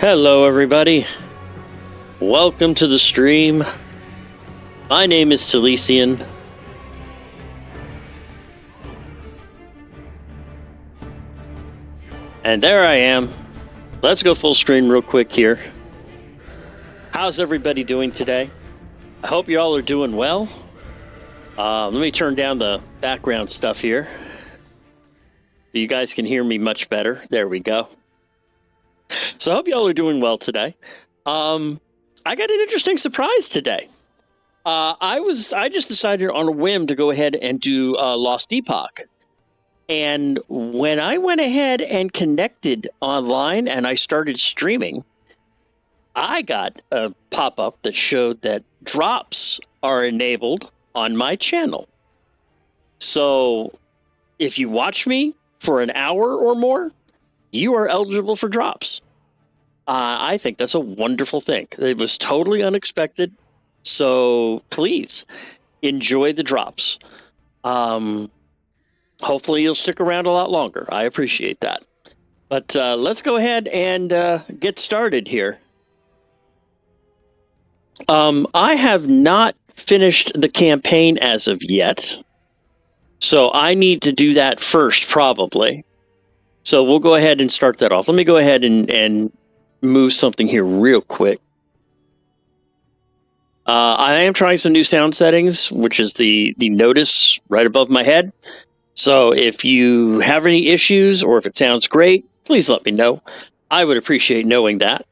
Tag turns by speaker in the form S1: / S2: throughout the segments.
S1: Hello, everybody. Welcome to the stream. My name is Talesian. And there I am. Let's go full screen real quick here. How's everybody doing today? I hope you all are doing well. Let me turn down the background stuff here. You guys can hear me much better. There we go. So I hope you all are doing well today. I got an interesting surprise today. I just decided on a whim to go ahead and do Lost Epoch. And when I went ahead and connected online and I started streaming, I got a pop-up that showed that drops are enabled on my channel. So if you watch me for an hour or more, you are eligible for drops. I think that's a wonderful thing. It was totally unexpected. So please enjoy the drops. Hopefully you'll stick around a lot longer. I appreciate that. But let's go ahead and get started here. I have not finished the campaign as of yet. So I need to do that first, probably. So we'll go ahead and start that off. Let me go ahead and move something here real quick. I am trying some new sound settings, which is the notice right above my head. So if you have any issues or if it sounds great, please let me know. I would appreciate knowing that.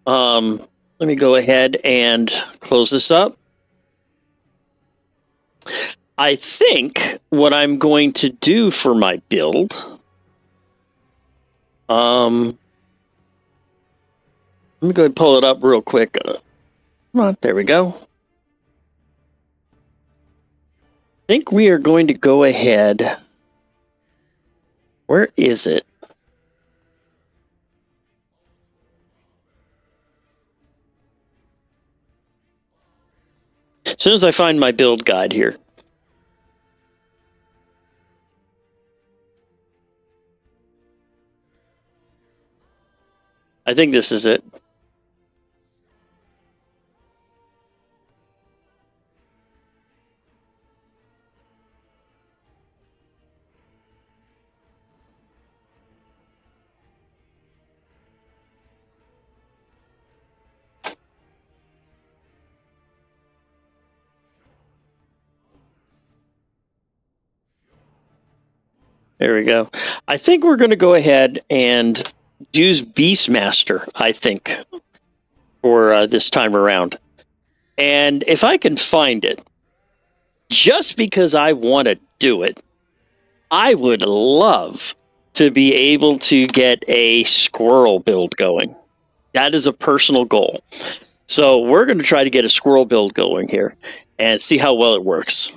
S1: Let me go ahead and close this up. I think what I'm going to do for my build, let me go ahead and pull it up real quick. Come on, there we go. I think we are going to go ahead. Where is it? As soon as I find my build guide here. I think this is it. There we go. I think we're going to go ahead and use Beastmaster, I think, for this time around. And if I can find it, just because I want to do it, I would love to be able to get a squirrel build going. That is a personal goal. So we're going to try to get a squirrel build going here and see how well it works.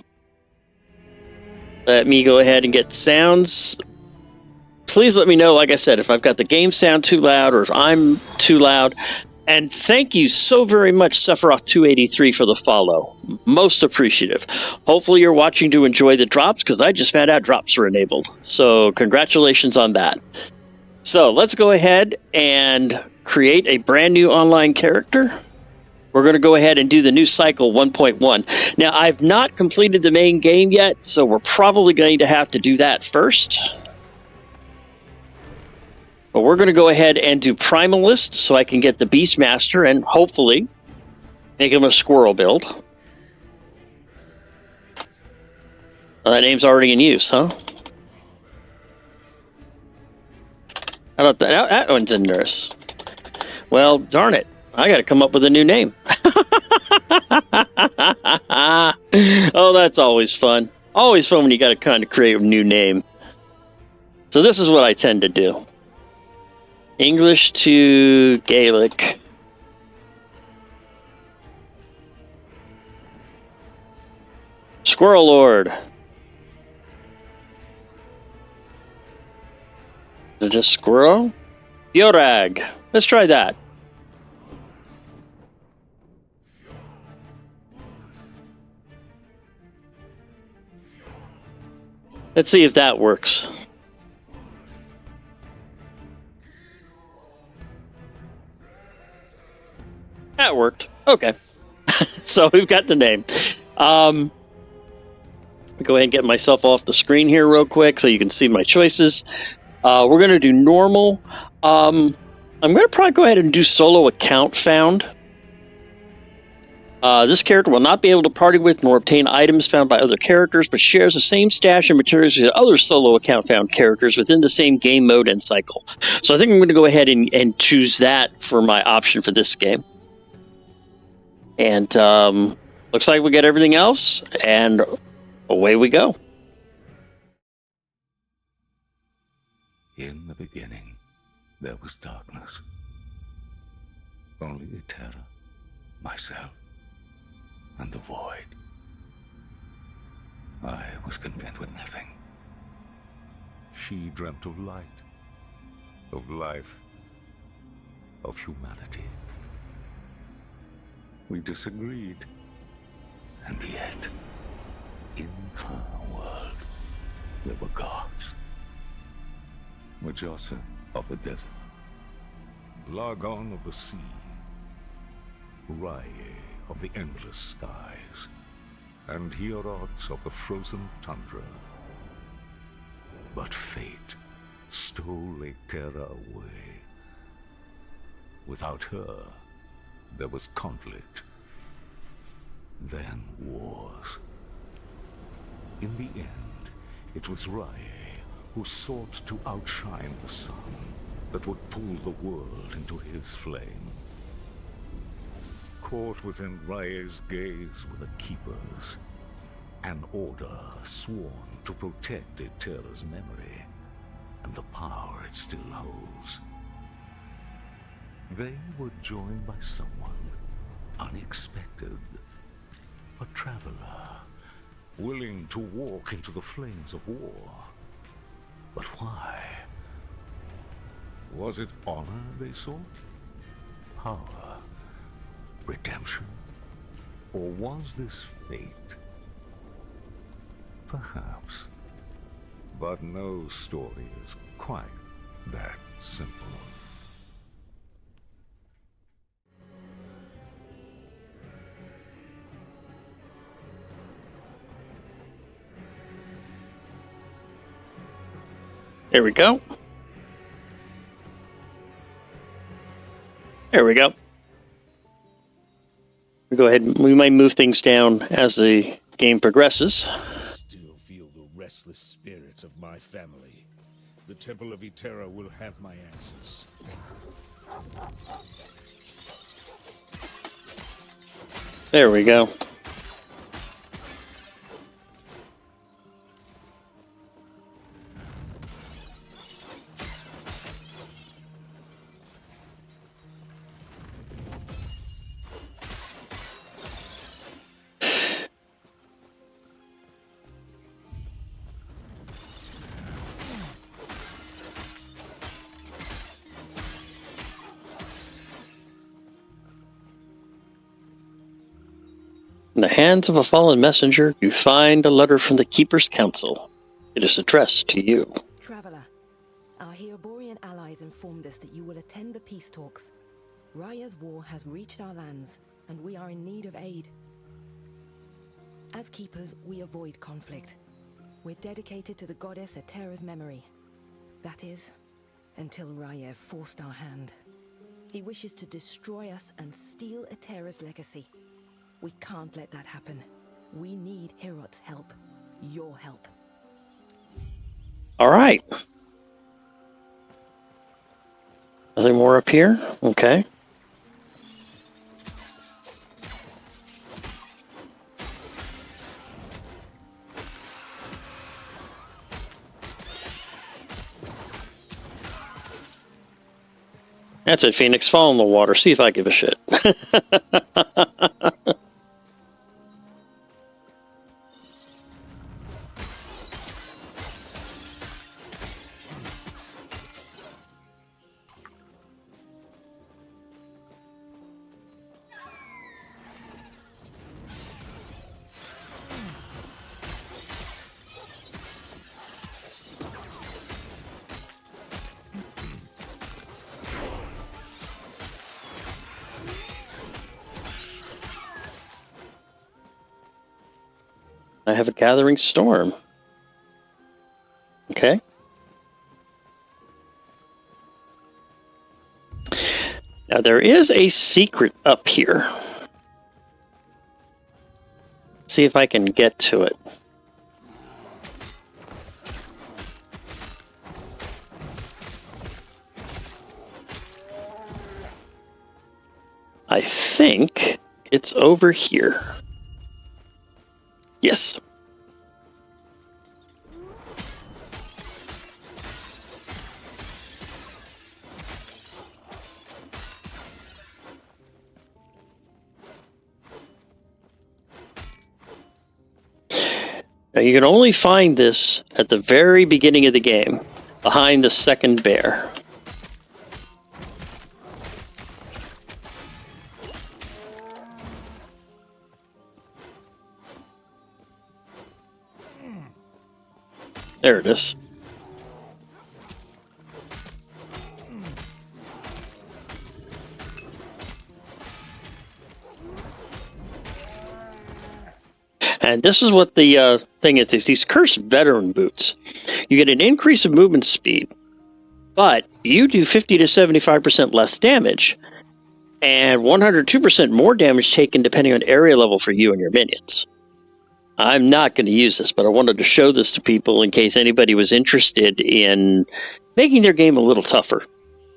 S1: Let me go ahead and get sounds. Please let me know, like I said, if I've got the game sound too loud or if I'm too loud. And thank you so very much, Sephiroth283, for the follow. Most appreciative. Hopefully you're watching to enjoy the drops, because I just found out drops are enabled. So congratulations on that. So let's go ahead and create a brand new online character. We're going to go ahead and do the new cycle 1.1. Now, I've not completed the main game yet, so we're probably going to have to do that first. But we're going to go ahead and do Primalist so I can get the Beastmaster and hopefully make him a squirrel build. Well, that name's already in use, huh? How about that? That one's in nurse. Well, darn it. I got to come up with a new name. Oh, that's always fun. Always fun when you got to kind of create a new name. So this is what I tend to do. English to Gaelic. Squirrel Lord. Is it just squirrel? Yorag. Let's try that. Let's see if that works. That worked. Okay. So we've got the name. Go ahead and get myself off the screen here real quick so you can see my choices. We're going to do normal. I'm going to probably go ahead and do solo account found. This character will not be able to party with nor obtain items found by other characters, but shares the same stash and materials as other solo account found characters within the same game mode and cycle. So I think I'm going to go ahead and choose that for my option for this game. And looks like we got everything else, and away we go.
S2: In the beginning, there was darkness. Only the terror, myself, and the void. I was content with nothing. She dreamt of light, of life, of humanity. We disagreed, and yet, in her world, there were gods. Majasa of the desert, Lagon of the sea, Rye of the endless skies, and Hierot of the frozen tundra. But fate stole Terra away. Without her, there was conflict, then wars. In the end, it was Rye who sought to outshine the sun that would pull the world into his flame. Caught within Rae's gaze were the Keepers, an order sworn to protect Eterra's memory and the power it still holds. They were joined by someone unexpected, a traveler, willing to walk into the flames of war. But why? Was it honor they sought? Power? Redemption? Or was this fate? Perhaps. But no story is quite that simple.
S1: There we go. There we go. We go ahead. We might move things down as the game progresses.
S3: I still feel the restless spirits of my family. The Temple of Eterra will have my answers.
S1: There we go. In the hands of a fallen messenger, you find a letter from the Keeper's Council. It is addressed to you.
S4: Traveler, our Heoborian allies informed us that you will attend the peace talks. Raya's war has reached our lands, and we are in need of aid. As Keepers, we avoid conflict. We're dedicated to the goddess Eterra's memory. That is, until Raya forced our hand. He wishes to destroy us and steal Eterra's legacy. We can't let that happen. We need Hierot's help. Your help.
S1: All right. Nothing more up here? Okay. That's it, Phoenix. Fall in the water. See if I give a shit. I have a gathering storm. Okay. Now there is a secret up here. See if I can get to it. I think it's over here. Yes. Now you can only find this at the very beginning of the game, behind the second bear. There it is. And this is what the thing is these cursed veteran boots. You get an increase of movement speed, but you do 50 to 75% less damage, and 102% more damage taken depending on area level for you and your minions. I'm not going to use this, but I wanted to show this to people in case anybody was interested in making their game a little tougher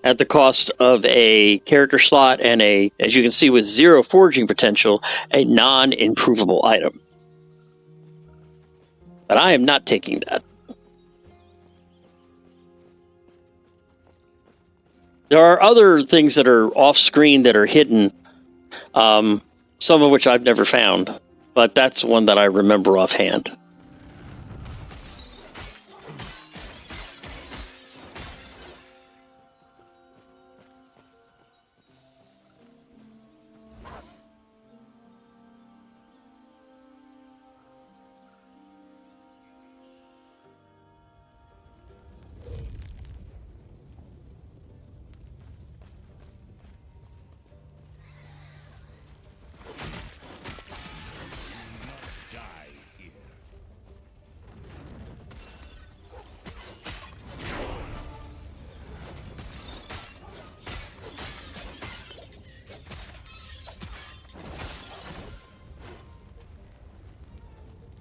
S1: at the cost of a character slot and a, as you can see with 0 forging potential, a non-improvable item. But I am not taking that. There are other things that are off-screen that are hidden, some of which I've never found, but that's one that I remember offhand.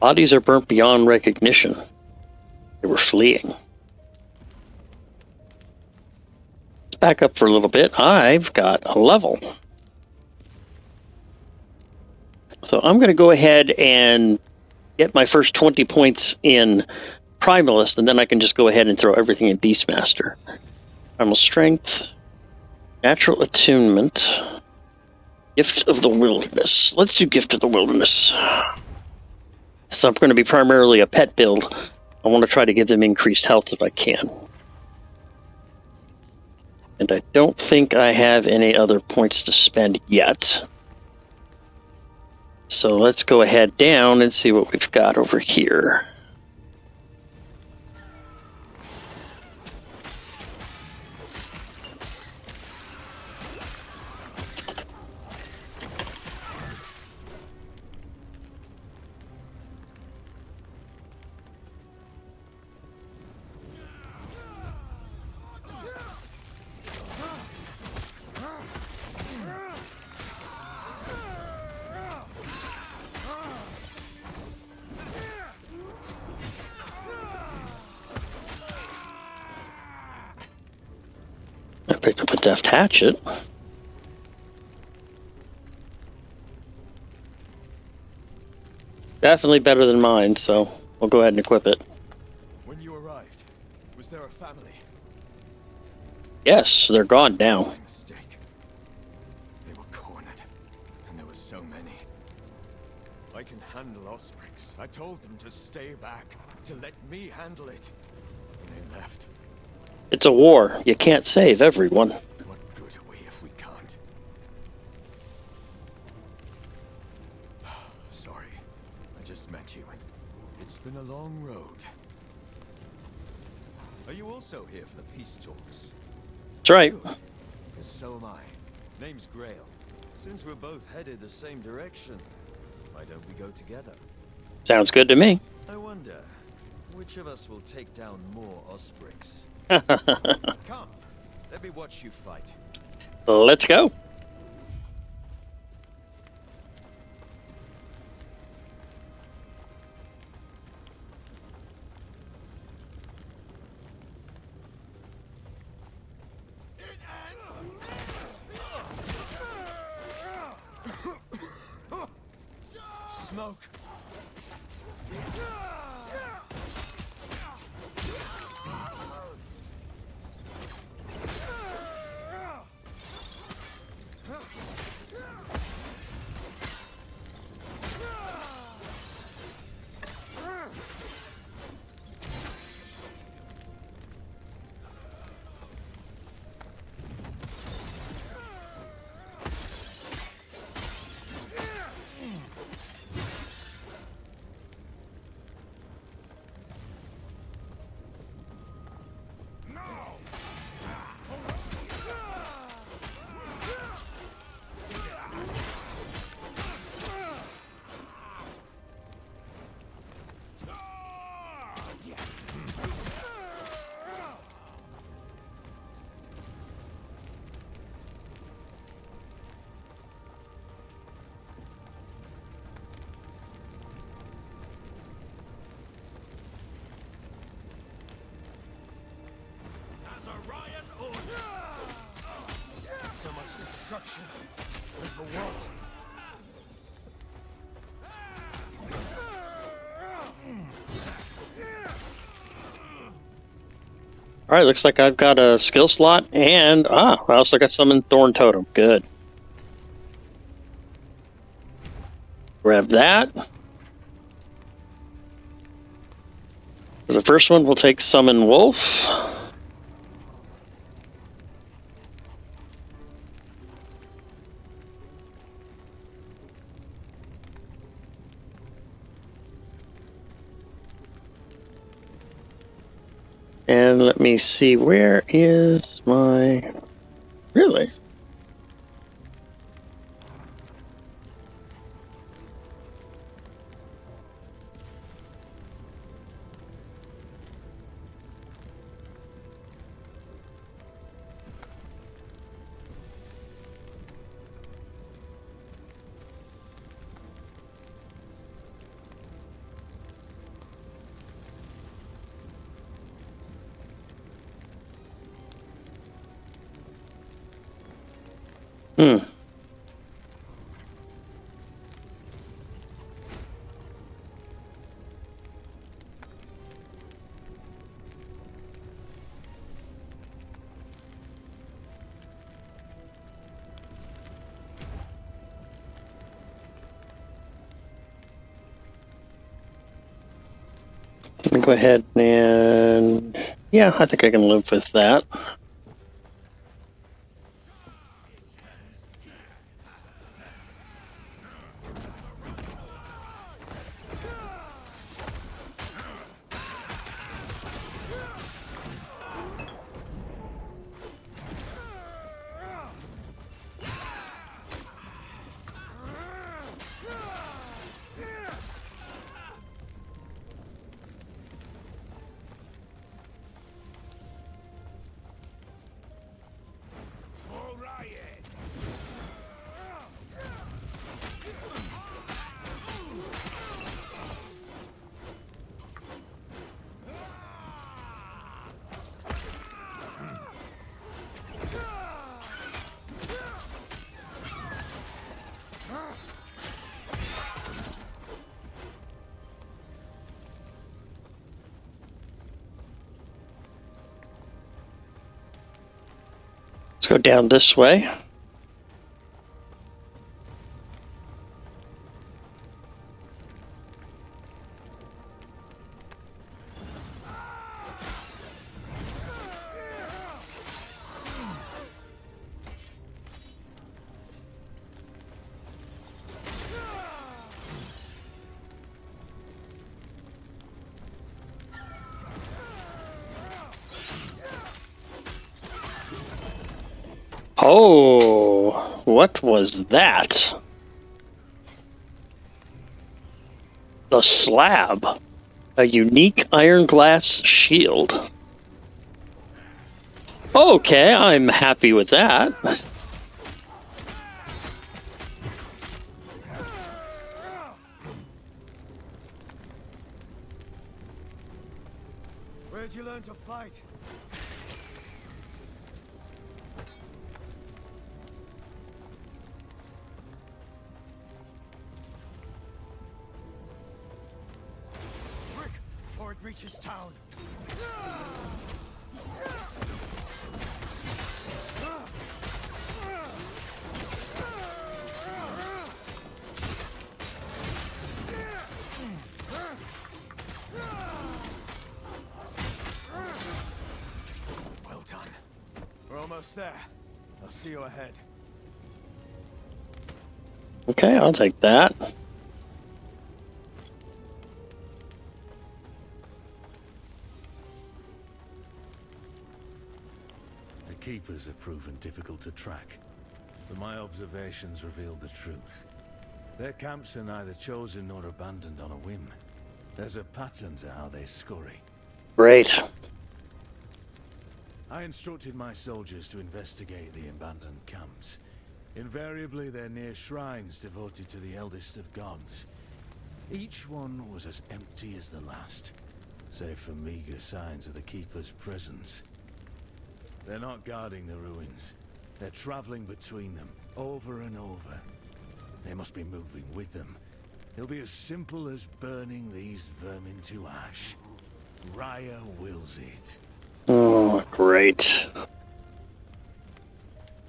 S1: Bodies are burnt beyond recognition. They were fleeing. Let's back up for a little bit. I've got a level. So I'm going to go ahead and get my first 20 points in Primalist, and then I can just go ahead and throw everything in Beastmaster. Primal Strength, Natural Attunement, Gift of the Wilderness. Let's do Gift of the Wilderness. So I'm going to be primarily a pet build. I want to try to give them increased health if I can. And I don't think I have any other points to spend yet. So let's go ahead down and see what we've got over here. I picked up a deft hatchet. Definitely better than mine, so we'll go ahead and equip it.
S5: When you arrived, was there a family?
S1: Yes, they're gone now.
S5: My mistake. They were cornered, and there were so many. I can handle Osprix. I told them to stay back, to let me handle it. And they left.
S1: It's a war. You can't save everyone.
S5: What good are we if we can't? Sorry, I just met you, and it's been a long road. Are you also here for the peace talks?
S1: That's right.
S5: Good, because so am I. Name's Grail. Since we're both headed the same direction, why don't we go together?
S1: Sounds good to me.
S5: I wonder, which of us will take down more Ospreys? Come, let me watch you fight.
S1: Let's go.
S5: Smoke! So much destruction. And for what?
S1: All right, looks like I've got a skill slot, and I also got some in Thorn Totem. Good. Grab that. For the first one, we'll take Summon Wolf. And let me see, where is my... Really? Hmm. Let me go ahead and... Yeah, I think I can live with that. Let's go down this way. Oh, what was that? The a slab. A unique iron glass shield. Okay, I'm happy with that.
S5: Where'd you learn to fight? Quick, before it reaches town. Well done. We're almost there. I'll see you ahead.
S1: Okay, I'll take that.
S6: The Keepers have proven difficult to track, but my observations revealed the truth. Their camps are neither chosen nor abandoned on a whim. There's a pattern to how they scurry.
S1: Great.
S6: I instructed my soldiers to investigate the abandoned camps. Invariably, they're near shrines devoted to the eldest of gods. Each one was as empty as the last, save for meager signs of the Keeper's presence. They're not guarding the ruins. They're traveling between them, over and over. They must be moving with them. It'll be as simple as burning these vermin to ash. Raya wills it.
S1: Oh, great.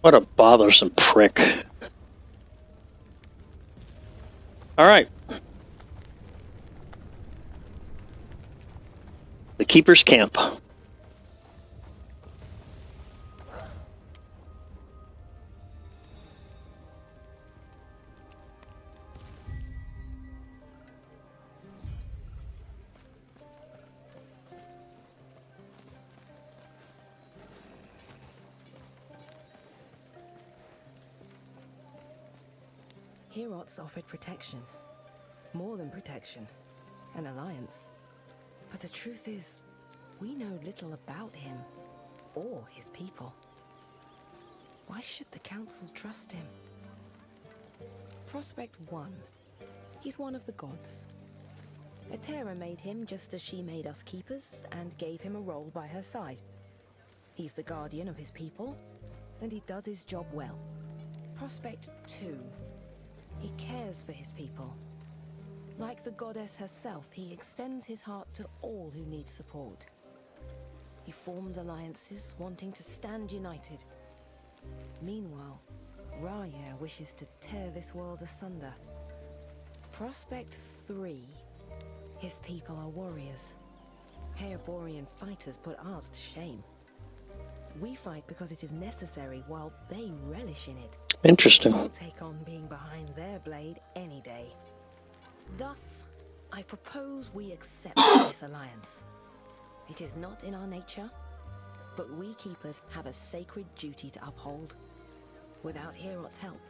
S1: What a bothersome prick. All right. The Keeper's Camp.
S4: Herots offered protection. More than protection. An alliance. But the truth is, we know little about him. Or his people. Why should the Council trust him? Prospect 1. He's one of the gods. Etera made him just as she made us Keepers, and gave him a role by her side. He's the guardian of his people, and he does his job well. Prospect 2. He cares for his people. Like the goddess herself, he extends his heart to all who need support. He forms alliances, wanting to stand united. Meanwhile, Raya wishes to tear this world asunder. Prospect 3. His people are warriors. Haerborian fighters put ours to shame. We fight because it is necessary, while they relish in it.
S1: Interesting.
S4: We'll take on being behind their blade any day. Thus, I propose we accept this alliance. It is not in our nature, but we Keepers have a sacred duty to uphold. Without Heorot's help,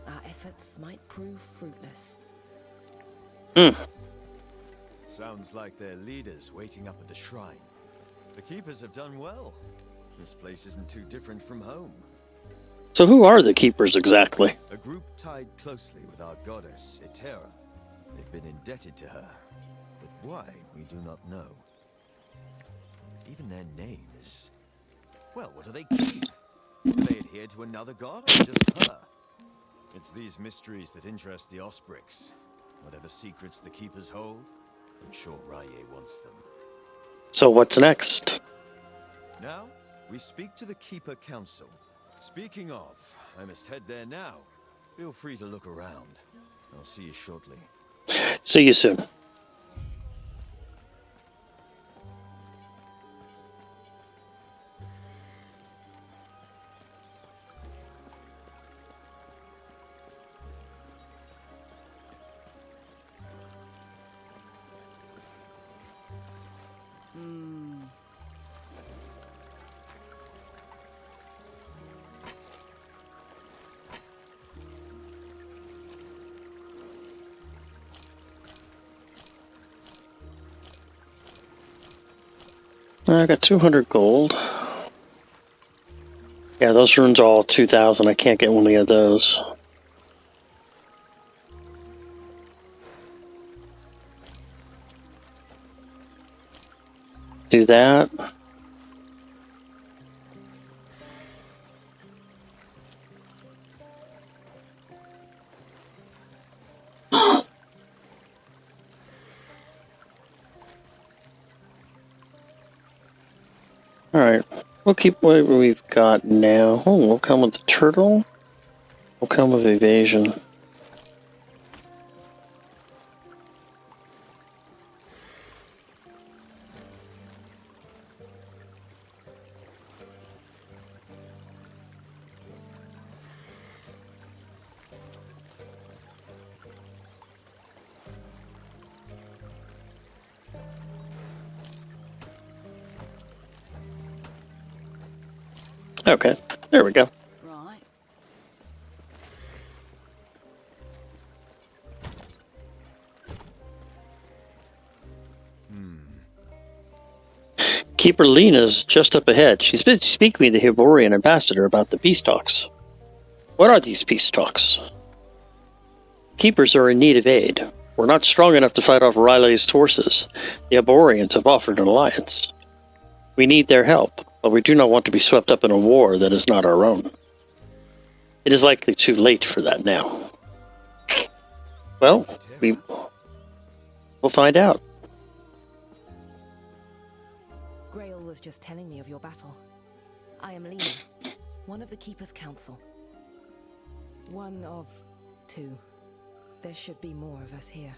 S4: our efforts might prove fruitless.
S5: Sounds like their leaders waiting up at the shrine. The Keepers have done well. This place isn't too different from home.
S1: So who are the Keepers exactly?
S5: A group tied closely with our goddess, Etera. They've been indebted to her, but why, we do not know. Even their name is... Well, what do they keep? Do they adhere to another god, or just her? It's these mysteries that interest the Osprix. Whatever secrets the Keepers hold, I'm sure Raya wants them.
S1: So what's next?
S5: Now, we speak to the Keeper Council. Speaking of, I must head there now. Feel free to look around. I'll see you shortly.
S1: See you soon. I got 200 gold. Yeah, those runes are all 2,000. I can't get one of those. Do that. Alright, we'll keep what we've got now. Oh, we'll come with the turtle. We'll come with evasion. Okay, there we go.
S7: Right.
S1: Keeper Lena's just up ahead. She's been speaking with the Hiborian ambassador about the peace talks. What are these peace talks? Keepers are in need of aid. We're not strong enough to fight off Riley's forces. The Hiborians have offered an alliance. We need their help, but we do not want to be swept up in a war that is not our own. It is likely too late for that now. Well, we'll find out.
S4: Grail was just telling me of your battle. I am Lena, one of the Keeper's Council. One of two. There should be more of us here.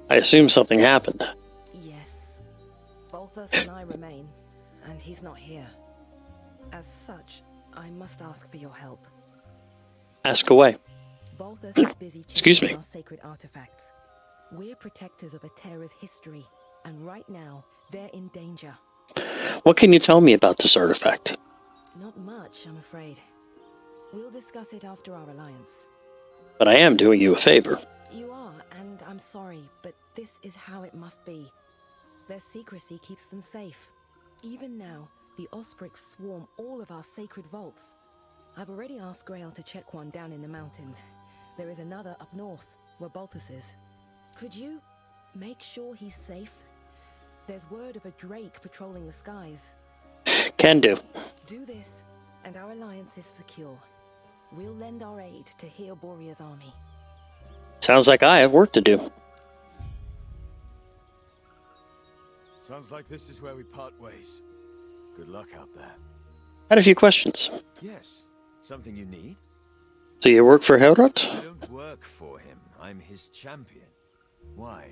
S1: I assume something happened.
S4: Yes. Balthus and I remain, and he's not here. As such, I must ask for your help.
S1: Ask away.
S4: Balthus is busy
S1: Excuse me.
S4: checking our sacred artifacts. We're protectors of Atera's history, and right now, they're in danger.
S1: What can you tell me about this artifact?
S4: Not much, I'm afraid. We'll discuss it after our alliance.
S1: But I am doing you a favor.
S4: You are, and I'm sorry, but this is how it must be. Their secrecy keeps them safe. Even now, the Osprix swarm all of our sacred vaults. I've already asked Grail to check one down in the mountains. There is another up north, where Balthus is. Could you make sure he's safe? There's word of a drake patrolling the skies.
S1: Can do.
S4: Do this, and our alliance is secure. We'll lend our aid to Heoboria's army.
S1: Sounds like I have work to do.
S5: Sounds like this is where we part ways. Good luck out there.
S1: Had a few questions.
S5: Yes. Something you need?
S1: Do you work for Herod?
S5: I don't work for him. I'm his champion. Why?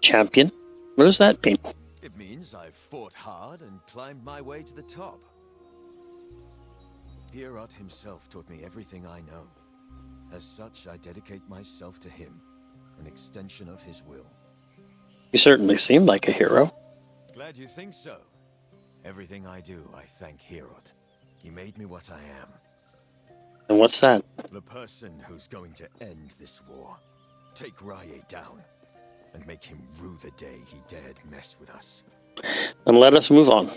S1: Champion? What does that mean?
S5: It means I've fought hard and climbed my way to the top. Herod himself taught me everything I know. As such, I dedicate myself to him, an extension of his will.
S1: You certainly seem like a hero.
S5: Glad you think so. Everything I do, I thank Herod. He made me what I am.
S1: And what's that?
S5: The person who's going to end this war. Take Rye down, and make him rue the day he dared mess with us.
S1: Then let us move on.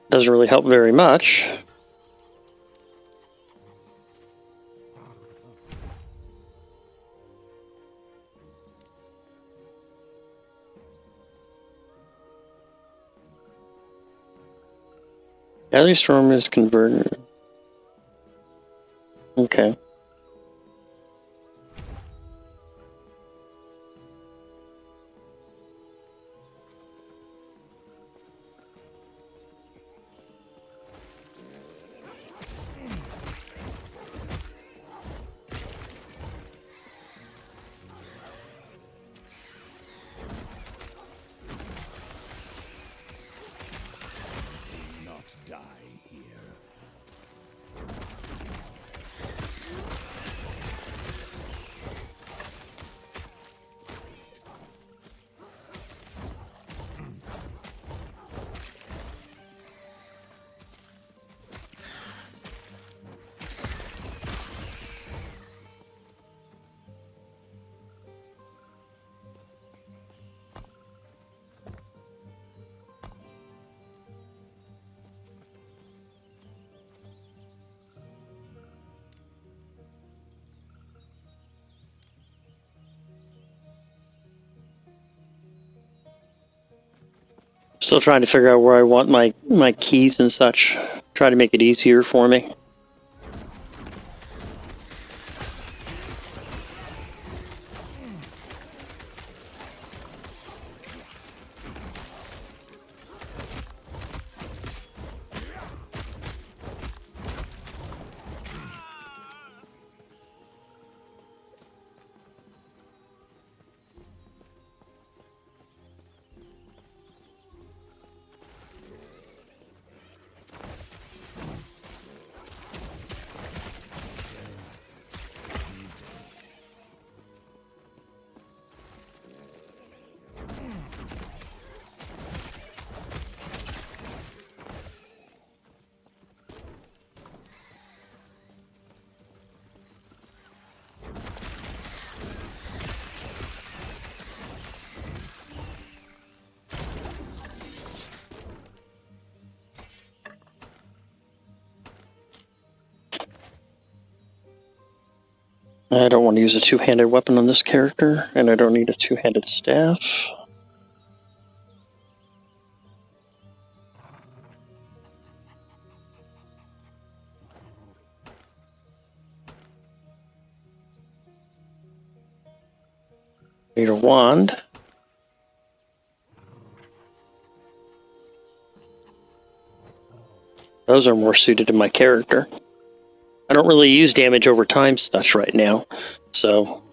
S1: Doesn't really help very much. Deadly Storm is converted. Okay.
S3: Not die here.
S1: Still trying to figure out where I want my keys and such. Try to make it easier for me. I don't want to use a two-handed weapon on this character, and I don't need a two-handed staff. Need a wand. Those are more suited to my character. I don't really use damage over time stuff right now, so...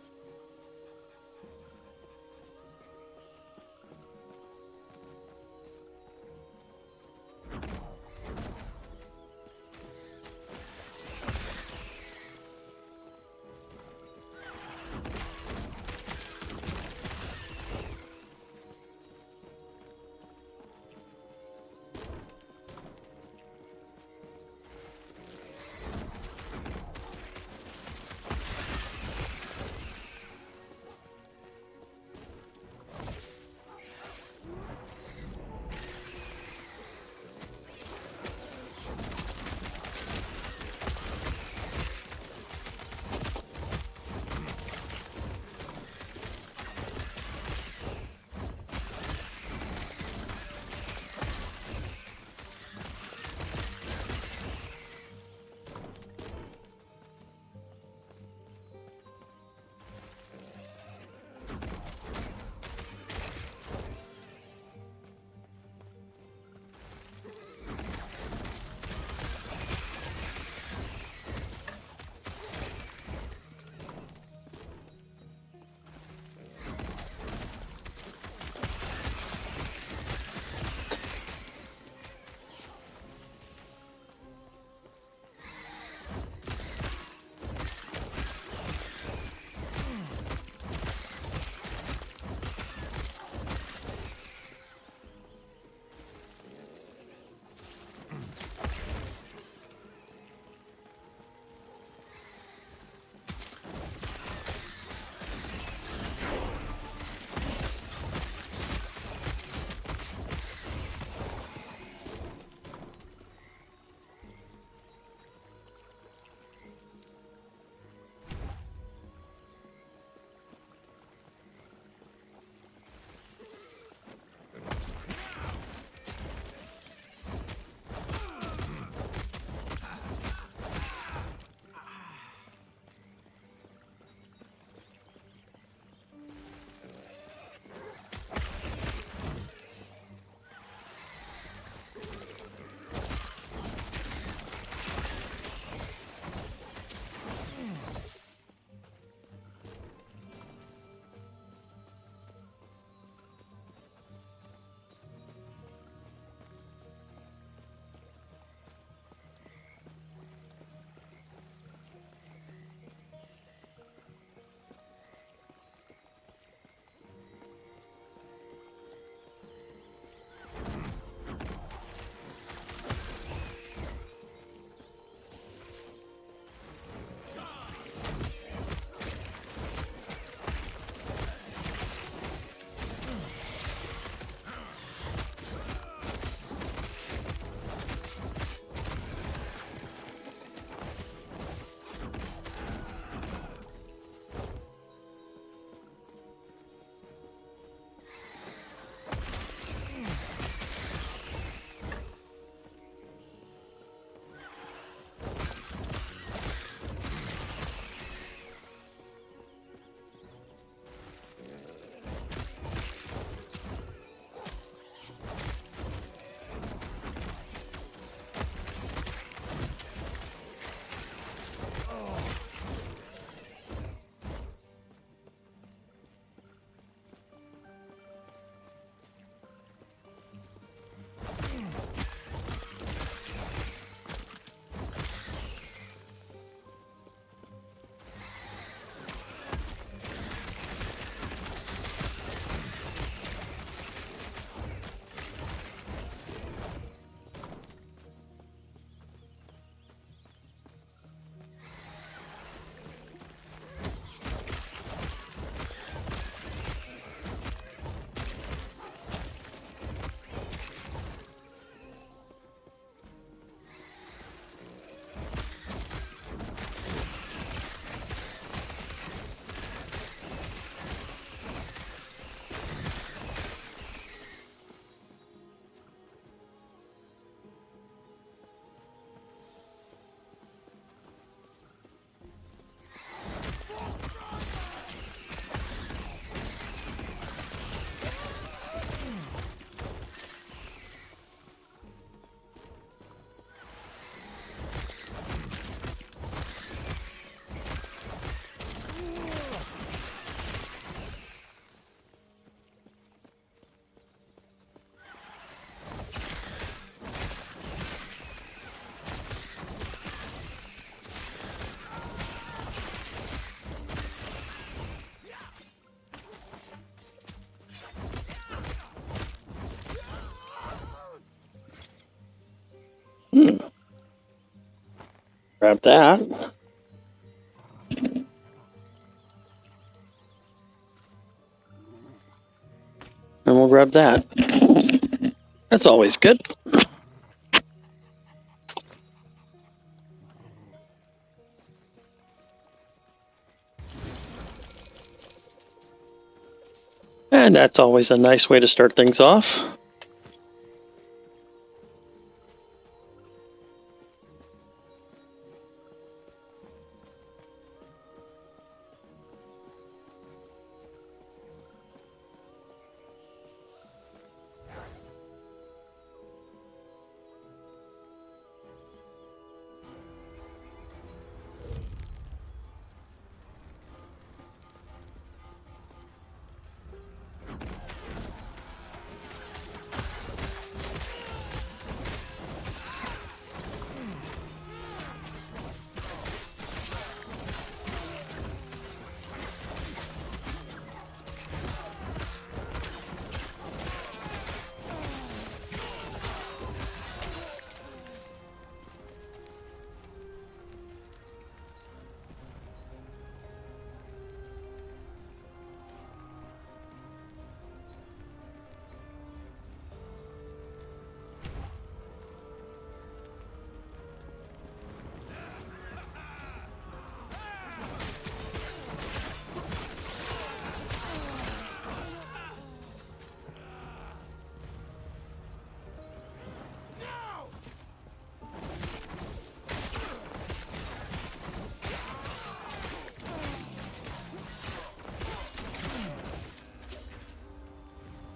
S1: Grab that. And we'll grab that. That's always good. And that's always a nice way to start things off.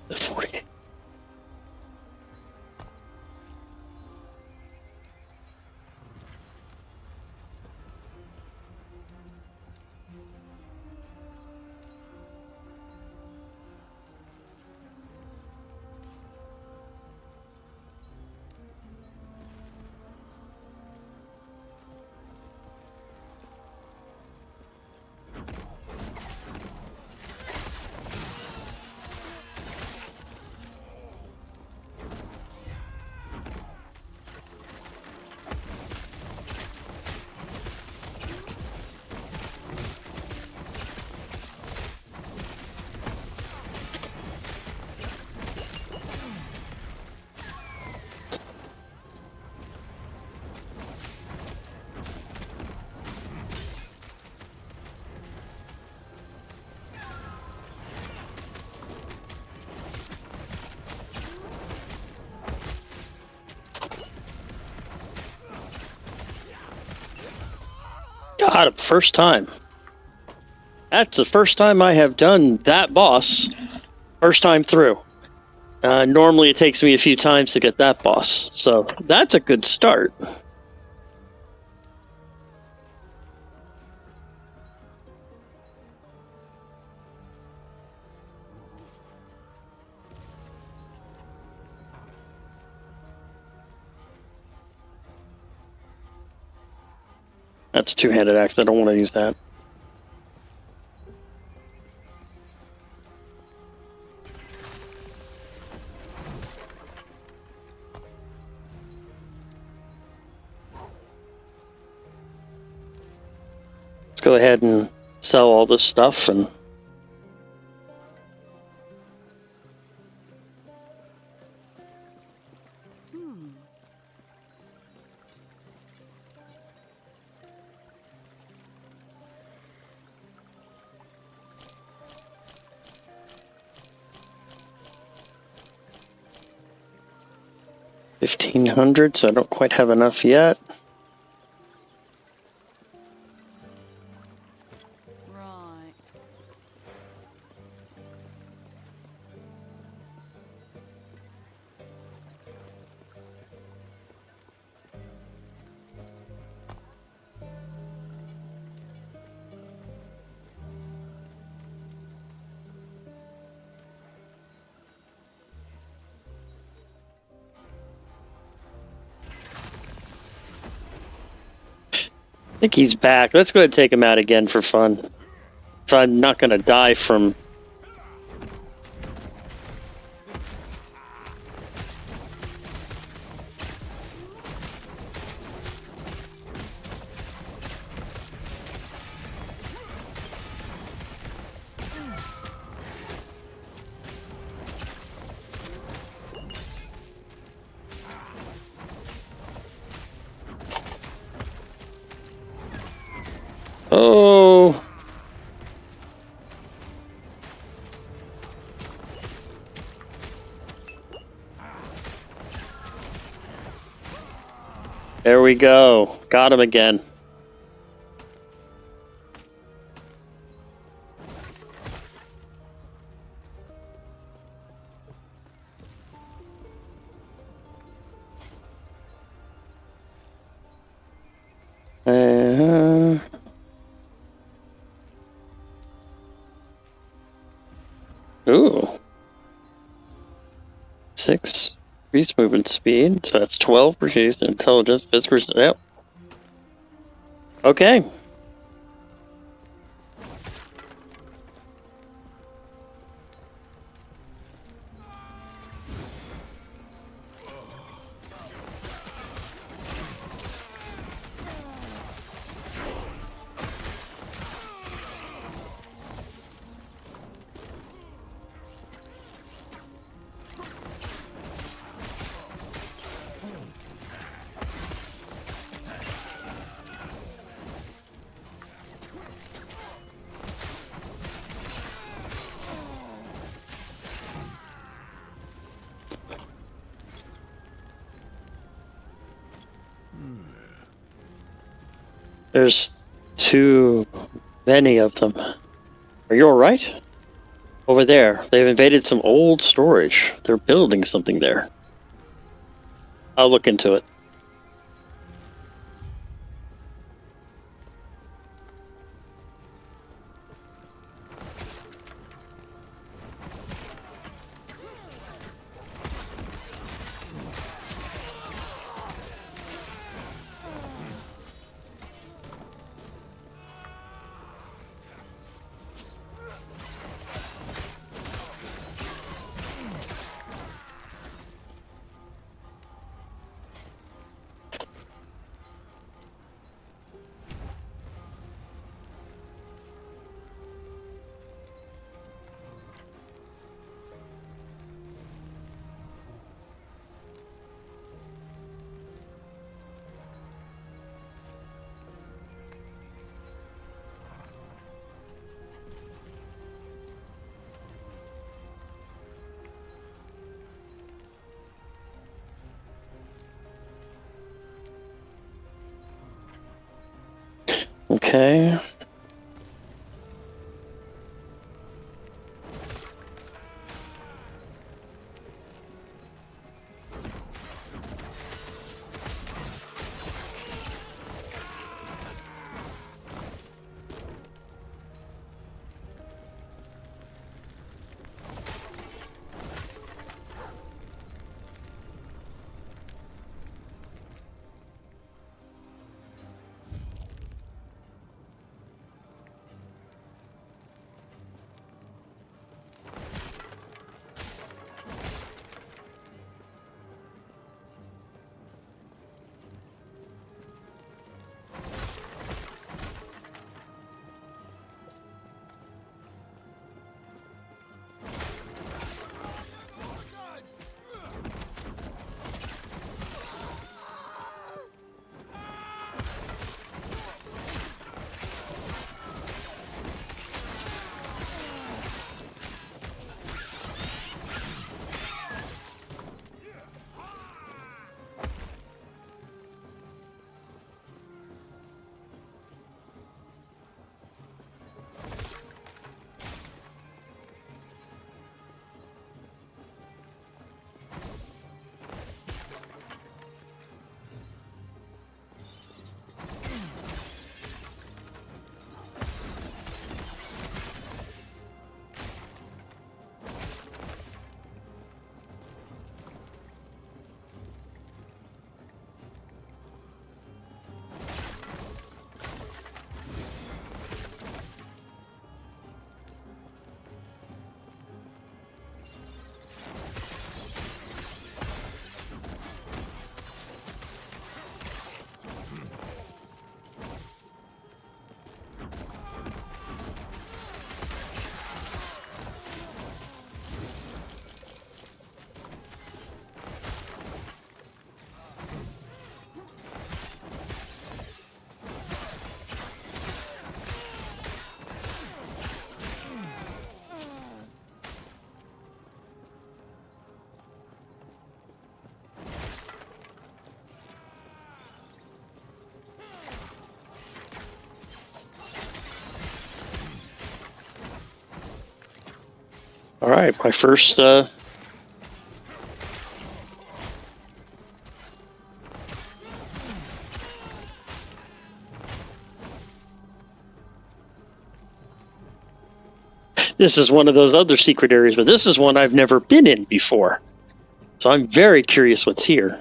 S1: The 48. God, first time. That's the first time I have done that boss. First time through. Normally it takes me a few times to get that boss. So that's a good start. That's a two-handed axe. I don't want to use that. Let's go ahead and sell all this stuff and $1,500, so I don't quite have enough yet.
S7: Right.
S1: I think he's back. Let's go ahead and take him out again for fun. If I'm not going to die from... There we go. Got him again. Uh, ooh. 6. Increased movement speed. So that's 12. Reduced intelligence. Physical. Yep. Okay. There's too many of them. Are you alright? Over there. They've invaded some old storage. They're building something there. I'll look into it. Okay. All right, my first. This is one of those other secret areas, but this is one I've never been in before. So I'm very curious what's here.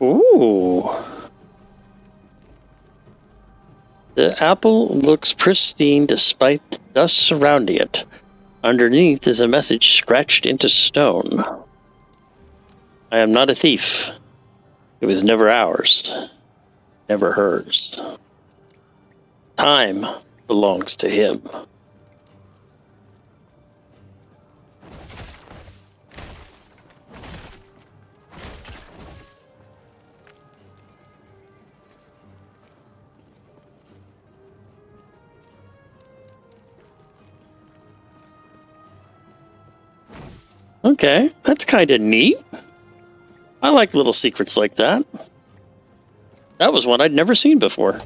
S1: Ooh. The apple looks pristine despite the dust surrounding it. Underneath is a message scratched into stone. I am not a thief. It was never ours, never hers. Time belongs to him. Okay, that's kind of neat. I like little secrets like that. That was one I'd never seen before.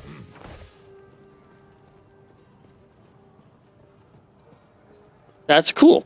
S1: That's cool.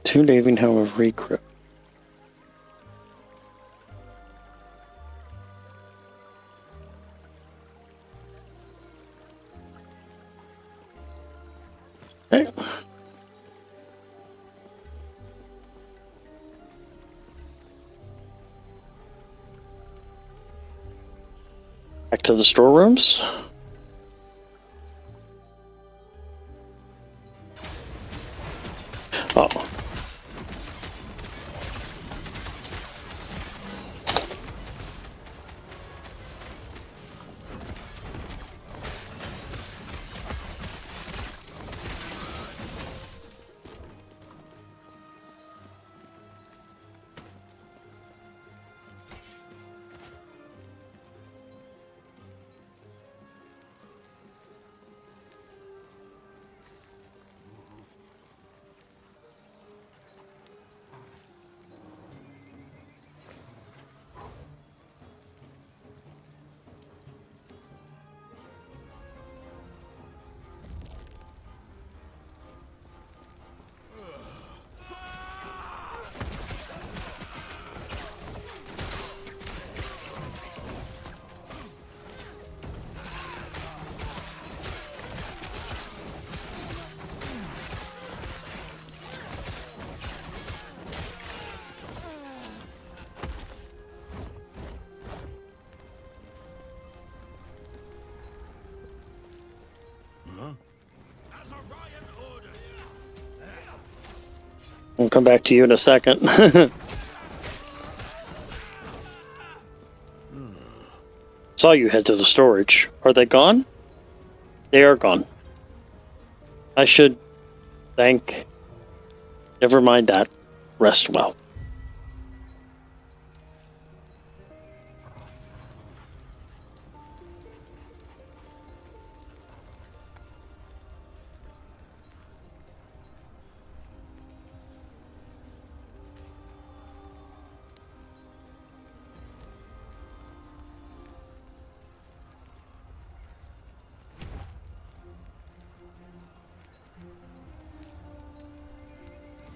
S1: Two Navy Helm of Recruit. Okay. Back to the storerooms. Oh. We'll come back to you in a second. Saw you head to the storage. Are they gone? They are gone. I should thank... Never mind that. Rest well.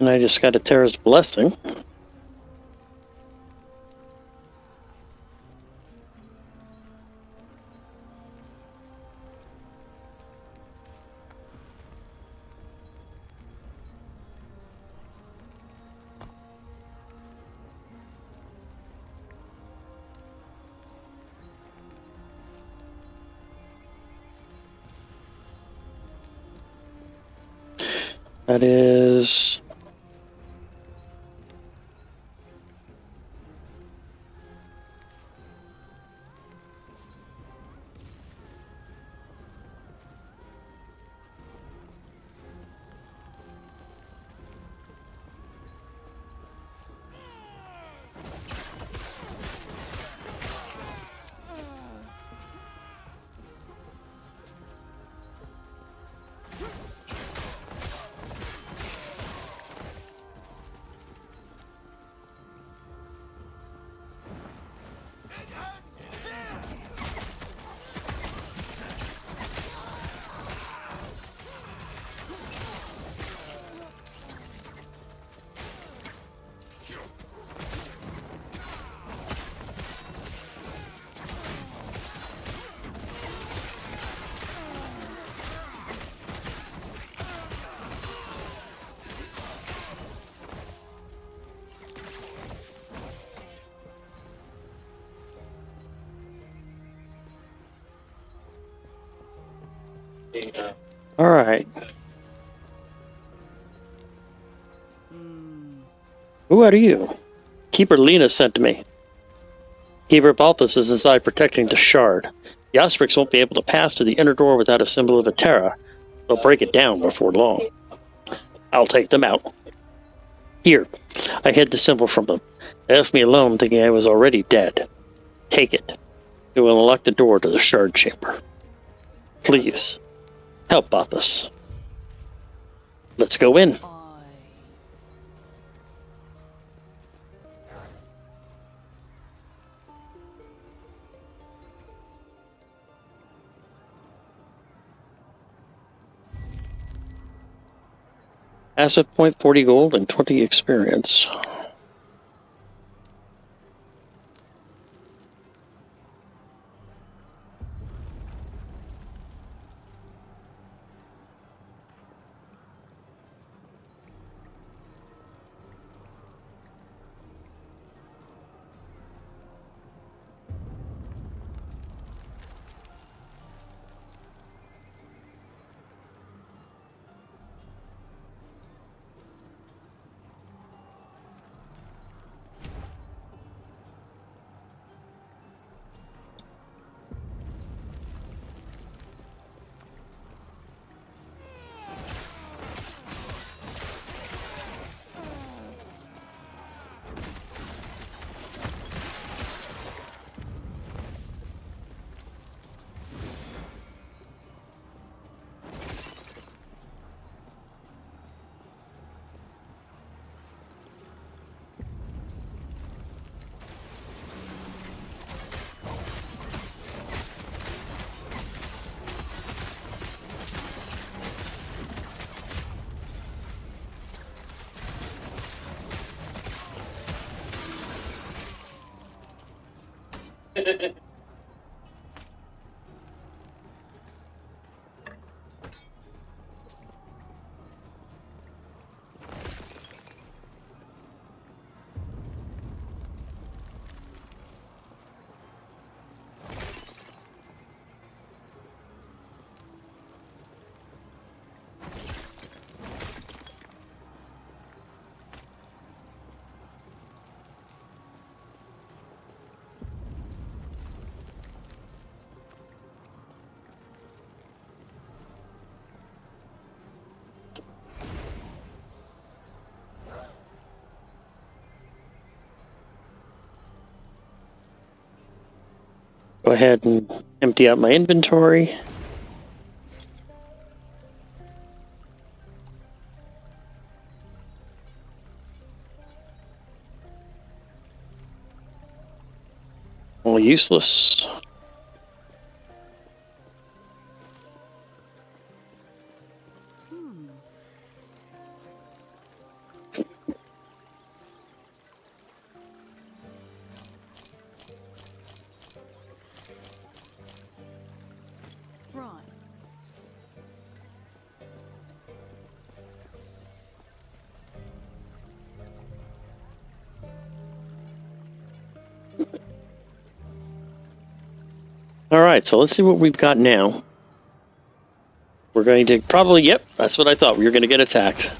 S1: And I just got a Terra's blessing. That is... All right. Who are you? Keeper Lena sent me. Keeper Balthus is inside protecting the shard. The Osprix won't be able to pass to the inner door without a symbol of Terra. They'll break it down before long. I'll take them out. Here, I hid the symbol from them. They left me alone thinking I was already dead. Take it. It will unlock the door to the shard chamber. Please, help Balthus. Let's go in. Asset point 40 gold and 20 experience. Go ahead and empty out my inventory. All useless.
S7: Right.
S1: All right, so let's see what we've got now. We're going to probably, yep, that's what I thought. We were going to get attacked.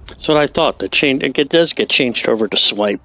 S1: That's what I thought. The change, it does get changed over to swipe.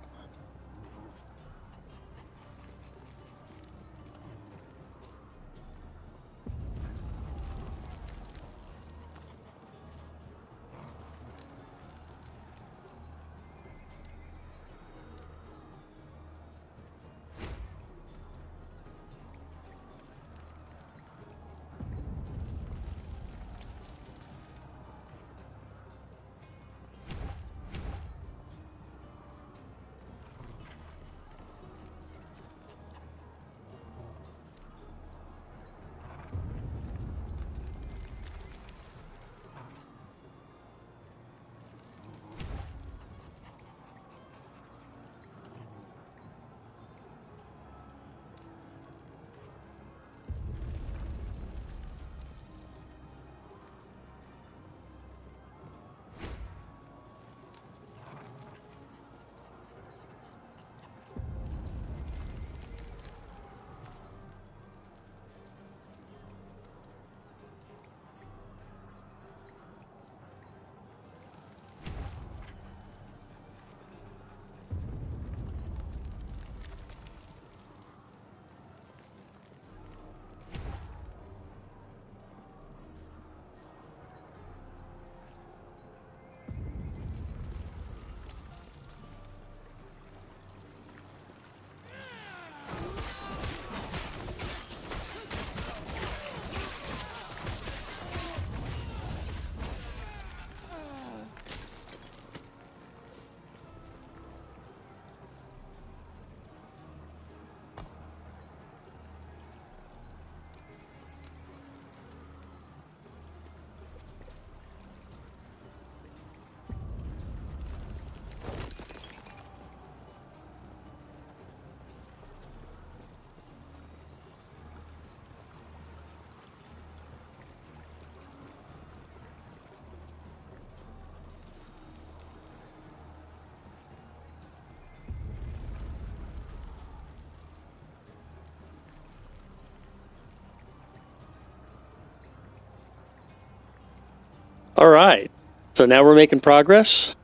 S1: All right, so now we're making progress.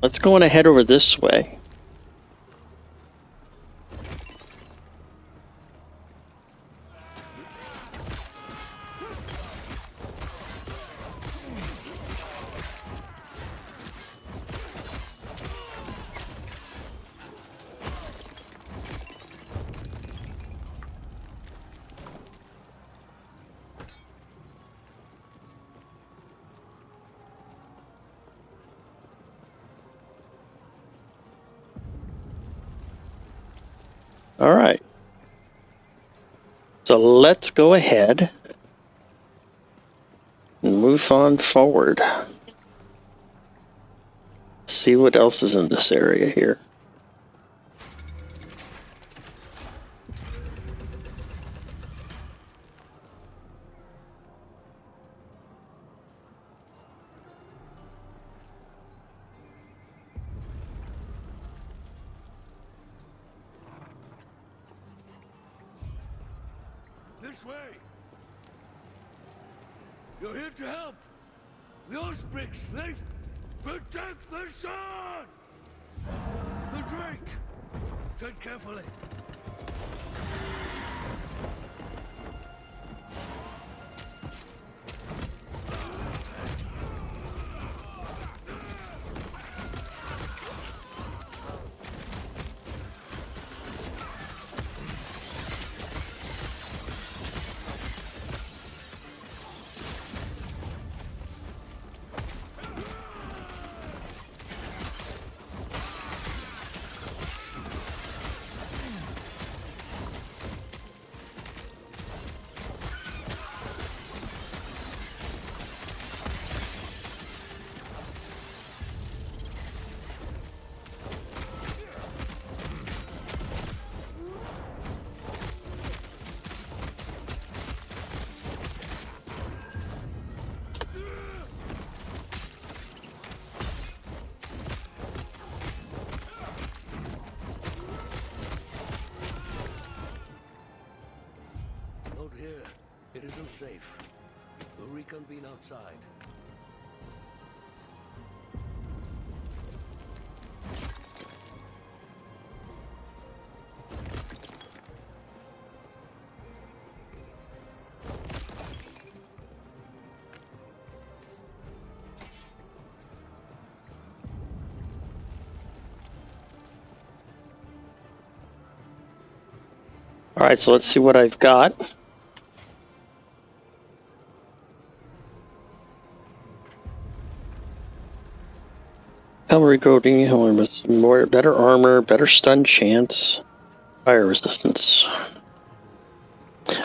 S1: Let's go on ahead over this way. All right. So let's go ahead and move on forward. Let's see what else is in this area here.
S6: This way! You're here to help! The Osprix, they protect the sun! The Drake! Tread carefully. Not here. It isn't safe. We'll reconvene outside.
S1: All right, so let's see what I've got. Cavalry coating, more better armor, better stun chance, fire resistance.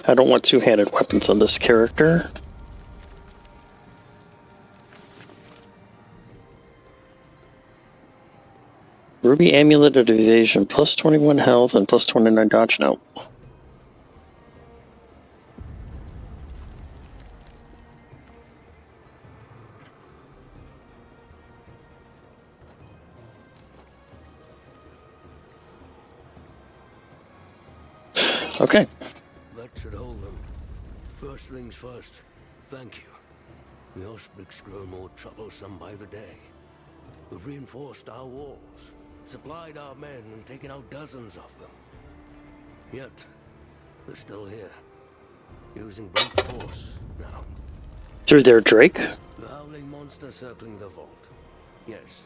S1: I don't want two-handed weapons on this character. Ruby Amulet of Evasion, plus 21 health and plus 29 dodge. No. Okay.
S6: That should hold them. First things first, thank you. The Osprix grow more troublesome by the day. We've reinforced our walls, supplied our men, and taken out dozens of them. Yet, they're still here, using brute force now.
S1: Through their Drake?
S6: The howling monster circling the vault. Yes.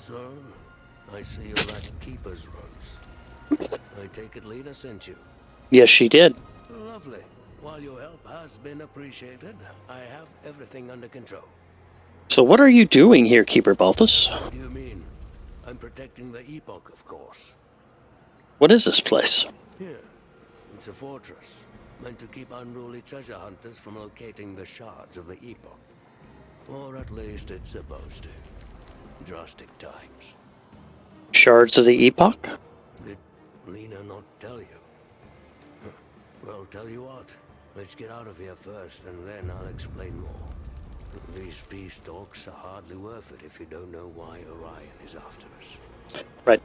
S6: So, I see you're at Keeper's Robes. I take it Lena sent you.
S1: Yes, she did.
S6: Lovely. While your help has been appreciated, I have everything under control.
S1: So what are you doing here, Keeper Balthus?
S6: What do you mean? I'm protecting the Epoch, of course.
S1: What is this place?
S6: Here. It's a fortress, meant to keep unruly treasure hunters from locating the shards of the Epoch. Or at least it's supposed to. Drastic times.
S1: Shards of the Epoch?
S6: Did Lena not tell you? Well, tell you what. Let's get out of here first, and then I'll explain more. These peace talks are hardly worth it if you don't know why Orion is after us.
S1: Right.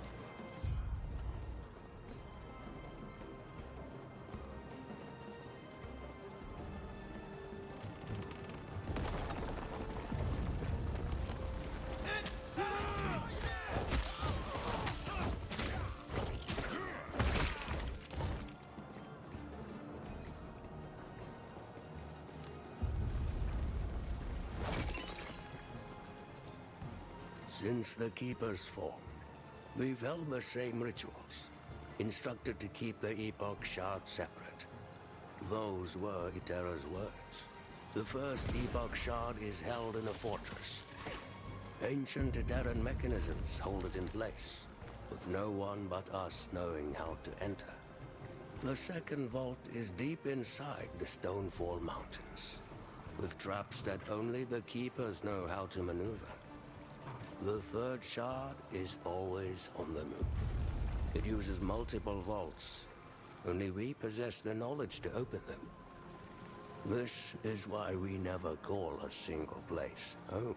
S6: Since the Keeper's fall, we've held the same rituals, instructed to keep the Epoch shard separate. Those were Itera's words. The first Epoch shard is held in a fortress. Ancient Iteran mechanisms hold it in place, with no one but us knowing how to enter. The second vault is deep inside the Stonefall Mountains, with traps that only the Keepers know how to maneuver. The third shard is always on the move. It uses multiple vaults. Only we possess the knowledge to open them. This is why we never call a single place home.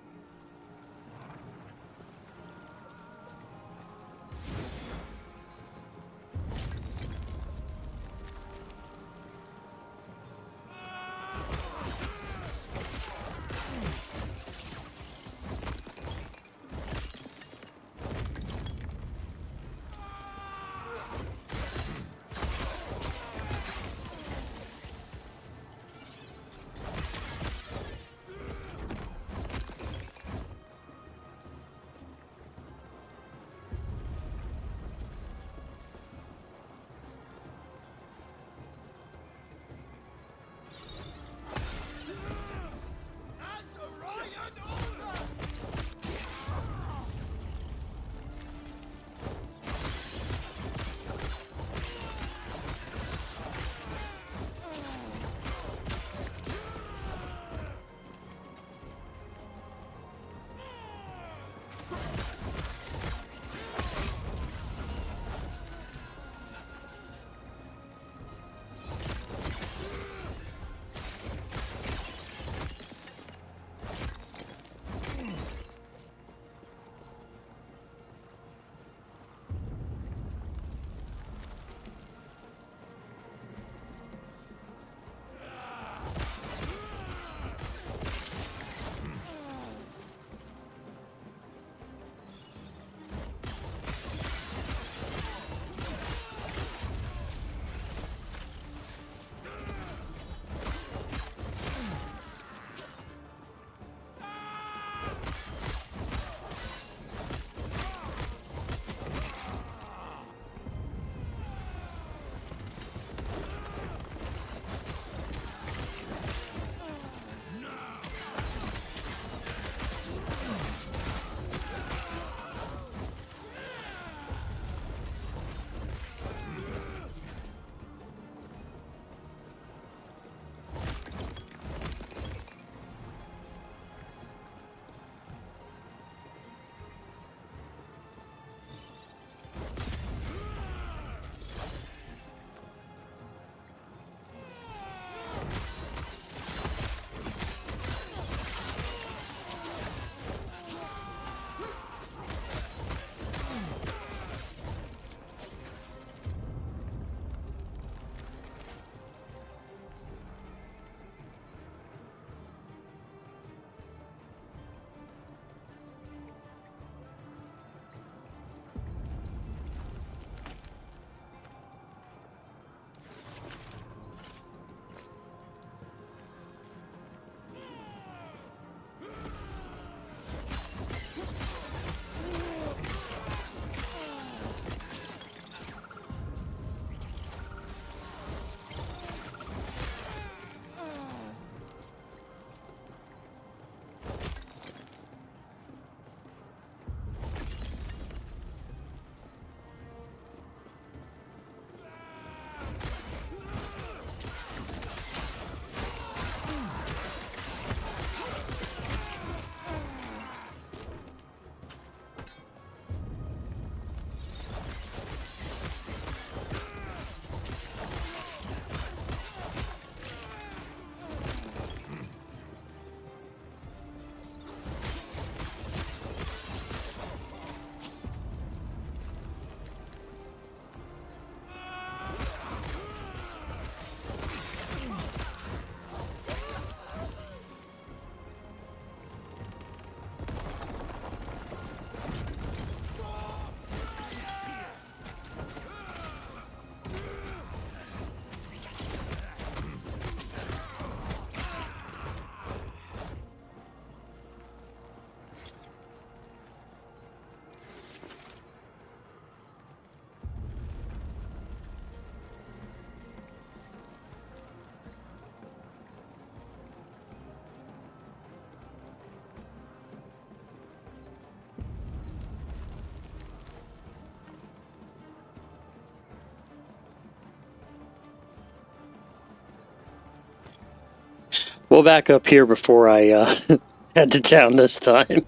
S1: We'll back up here before I head to town this time.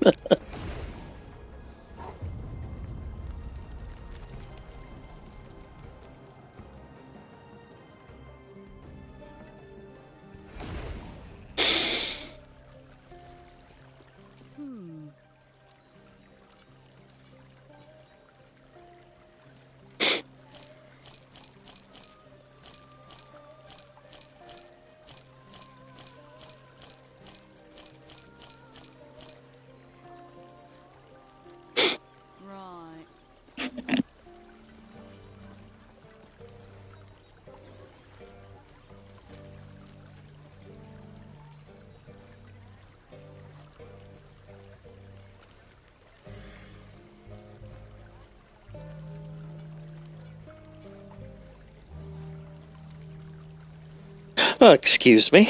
S7: Right.
S1: Excuse me.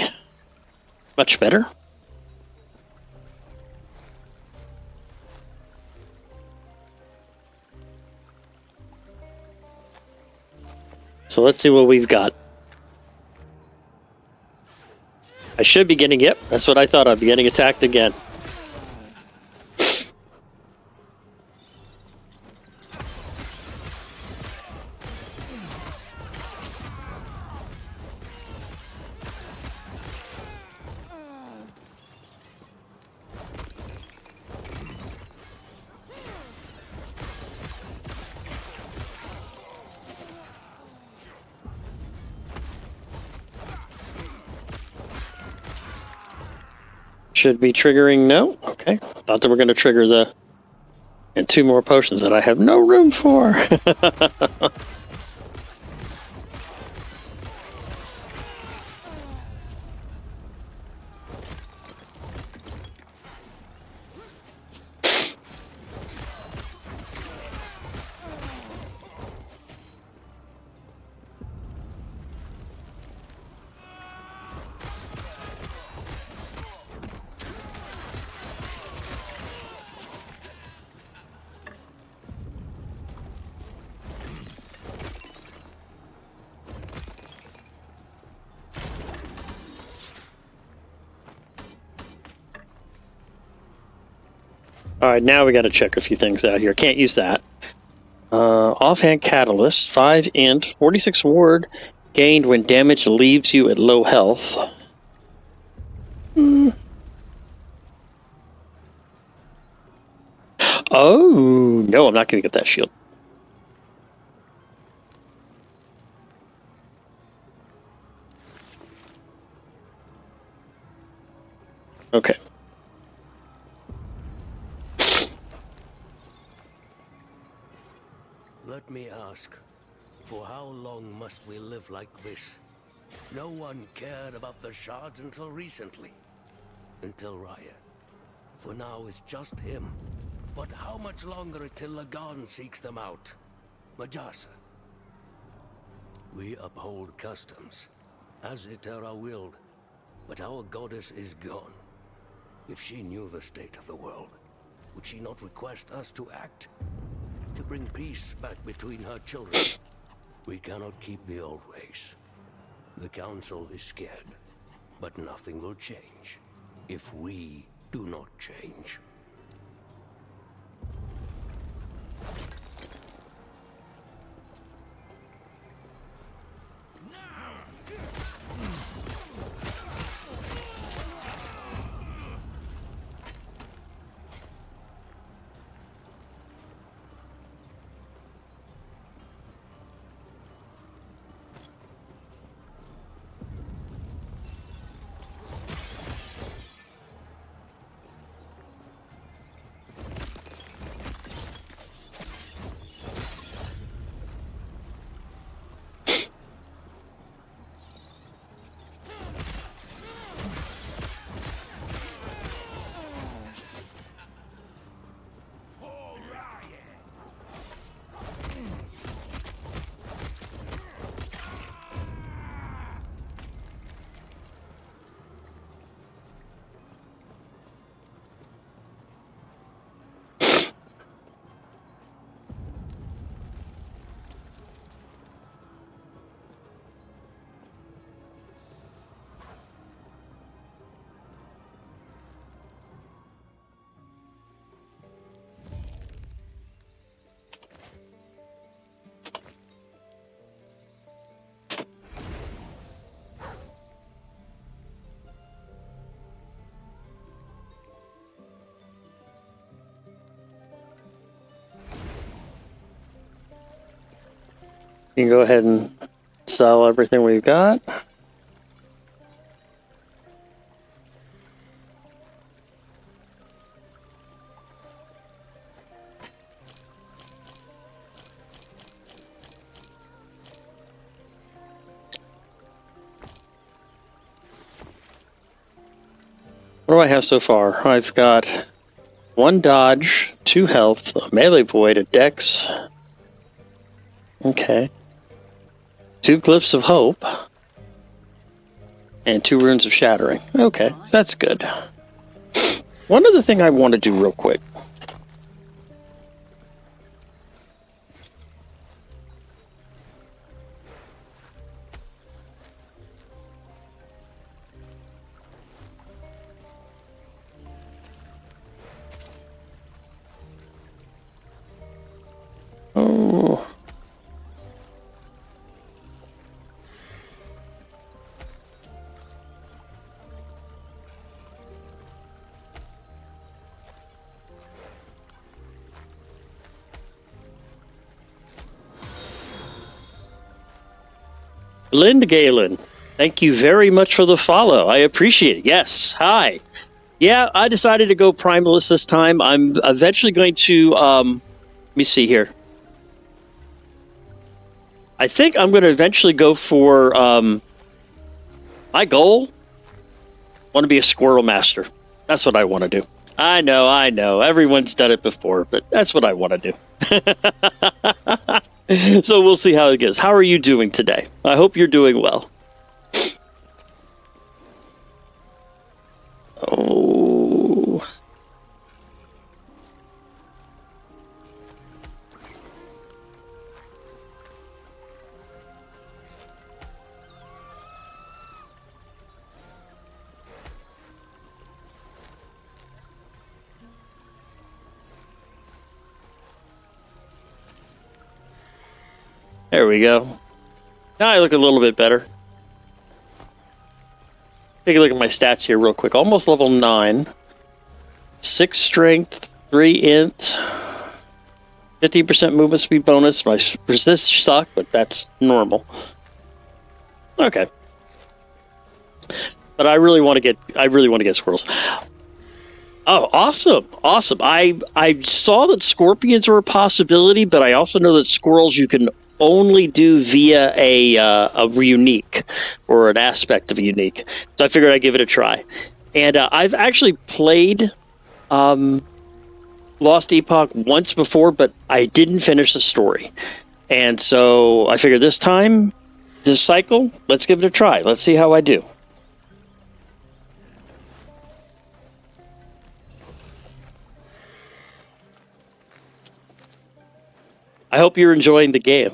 S1: Much better. So let's see what we've got. I should be getting, yep, that's what I thought. I'd be getting attacked again. Should be triggering, no? Okay. Thought they were going to trigger the... And 2 more potions that I have no room for. All right, now we got to check a few things out here. Can't use that. Offhand Catalyst, 5 int, 46 ward, gained when damage leaves you at low health. Oh, no, I'm not going to get that shield. Okay.
S8: Let me ask, for how long must we live like this? No one cared about the shards until recently. Until Raya. For now it's just him. But how much longer until Lagan seeks them out? Majasa. We uphold customs, as Itera willed, but our goddess is gone. If she knew the state of the world, would she not request us to act? To bring peace back between her children? We cannot keep the old ways. The Council is scared, but nothing will change if we do not change.
S1: You can go ahead and sell everything we've got. What do I have so far? I've got 1 dodge, 2 health, a melee void, a dex. Okay. 2 glyphs of hope. And 2 runes of shattering. Okay, so that's good. One other thing I want to do real quick. Oh. Linda Galen, thank you very much for the follow. I appreciate it. Yes, hi. Yeah, I decided to go Primalist this time. I'm eventually going to, let me see here. I think I'm going to eventually go for, my goal, want to be a squirrel master. That's what I want to do. I know. Everyone's done it before, but that's what I want to do. So we'll see how it goes. How are you doing today? I hope you're doing well. Oh. There we go. Now I look a little bit better. Take a look at my stats here real quick. Almost level 9. 6 strength, 3 int, 50% movement speed bonus. My resist suck, but that's normal. Okay. But I really want to get squirrels. Oh, awesome. I saw that scorpions were a possibility, but I also know that squirrels you can only do via a unique or an aspect of a unique. So I figured I'd give it a try. And I've actually played Lost Epoch once before, but I didn't finish the story. And so I figured this cycle, let's give it a try. Let's see how I do. I hope you're enjoying the game.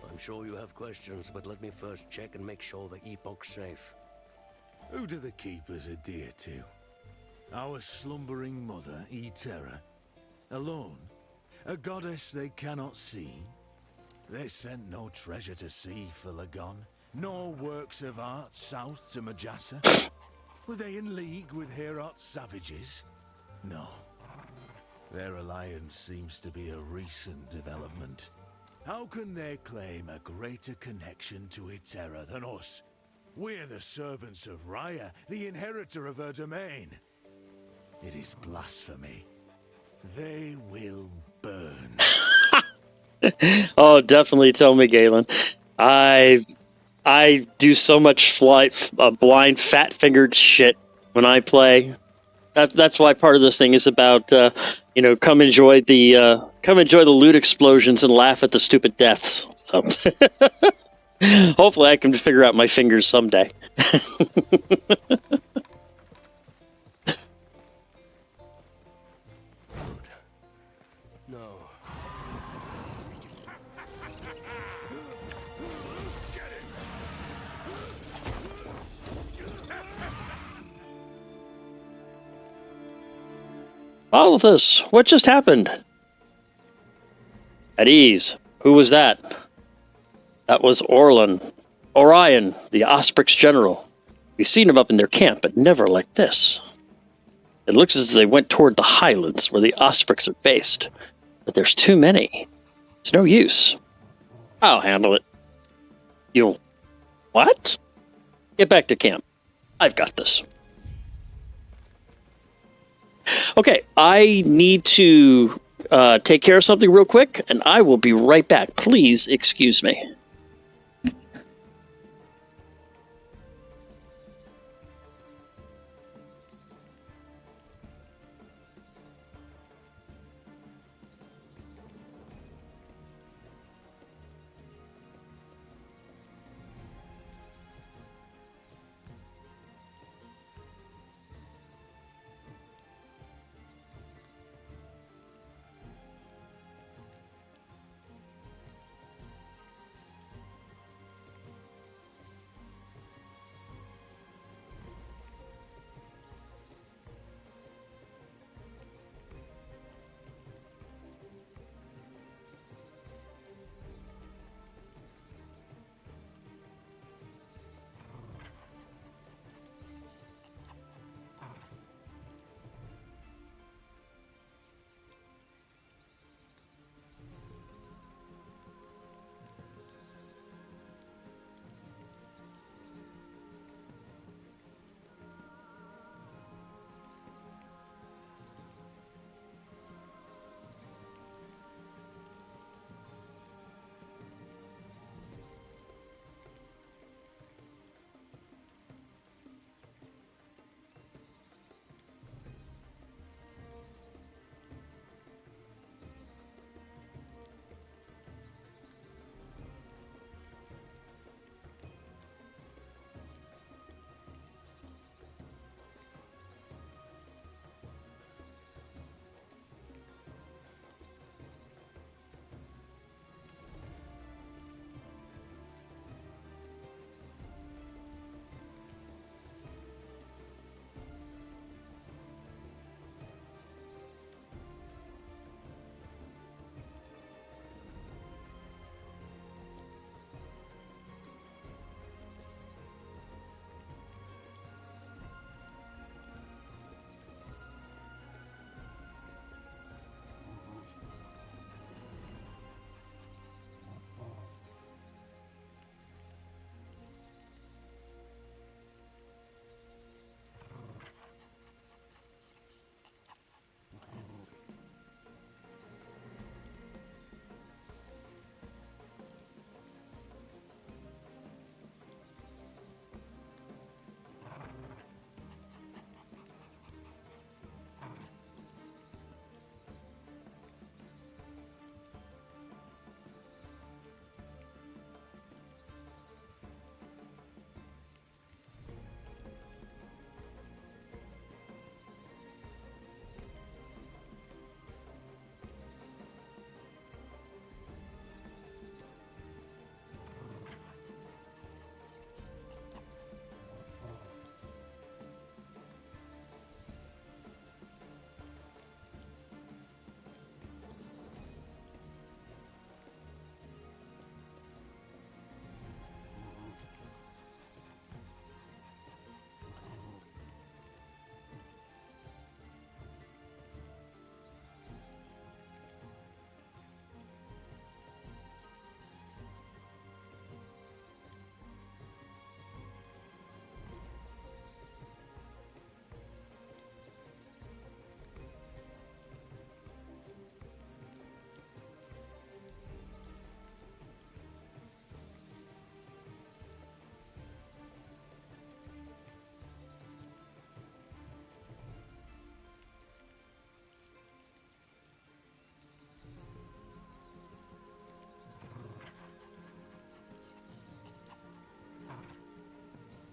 S8: I'm sure you have questions, but let me first check and make sure the Epoch's safe.
S6: Who do the keepers adhere to? Our slumbering mother, Terra? Alone? A goddess they cannot see? They sent no treasure to sea for Lagon, nor works of art south to Majasa? Were they in league with Heorot's savages? No. Their alliance seems to be a recent development. How can they claim a greater connection to Terra than us? We're the servants of Raya, the inheritor of her domain. It is blasphemy. They will burn.
S1: Oh, definitely tell me, Galen. I do so much blind, fat-fingered shit when I play. That's why part of this thing is about come enjoy the loot explosions and laugh at the stupid deaths. So hopefully I can figure out my fingers someday.
S8: No.
S1: All of this. What just happened? At ease. Who was that? That was Orion, the Osprix general. We've seen him up in their camp, but never like this. It looks as if they went toward the highlands where the Osprix are based. But there's too many. It's no use. I'll handle it. You'll... What? Get back to camp. I've got this. Okay, I need to take care of something real quick, and I will be right back. Please excuse me.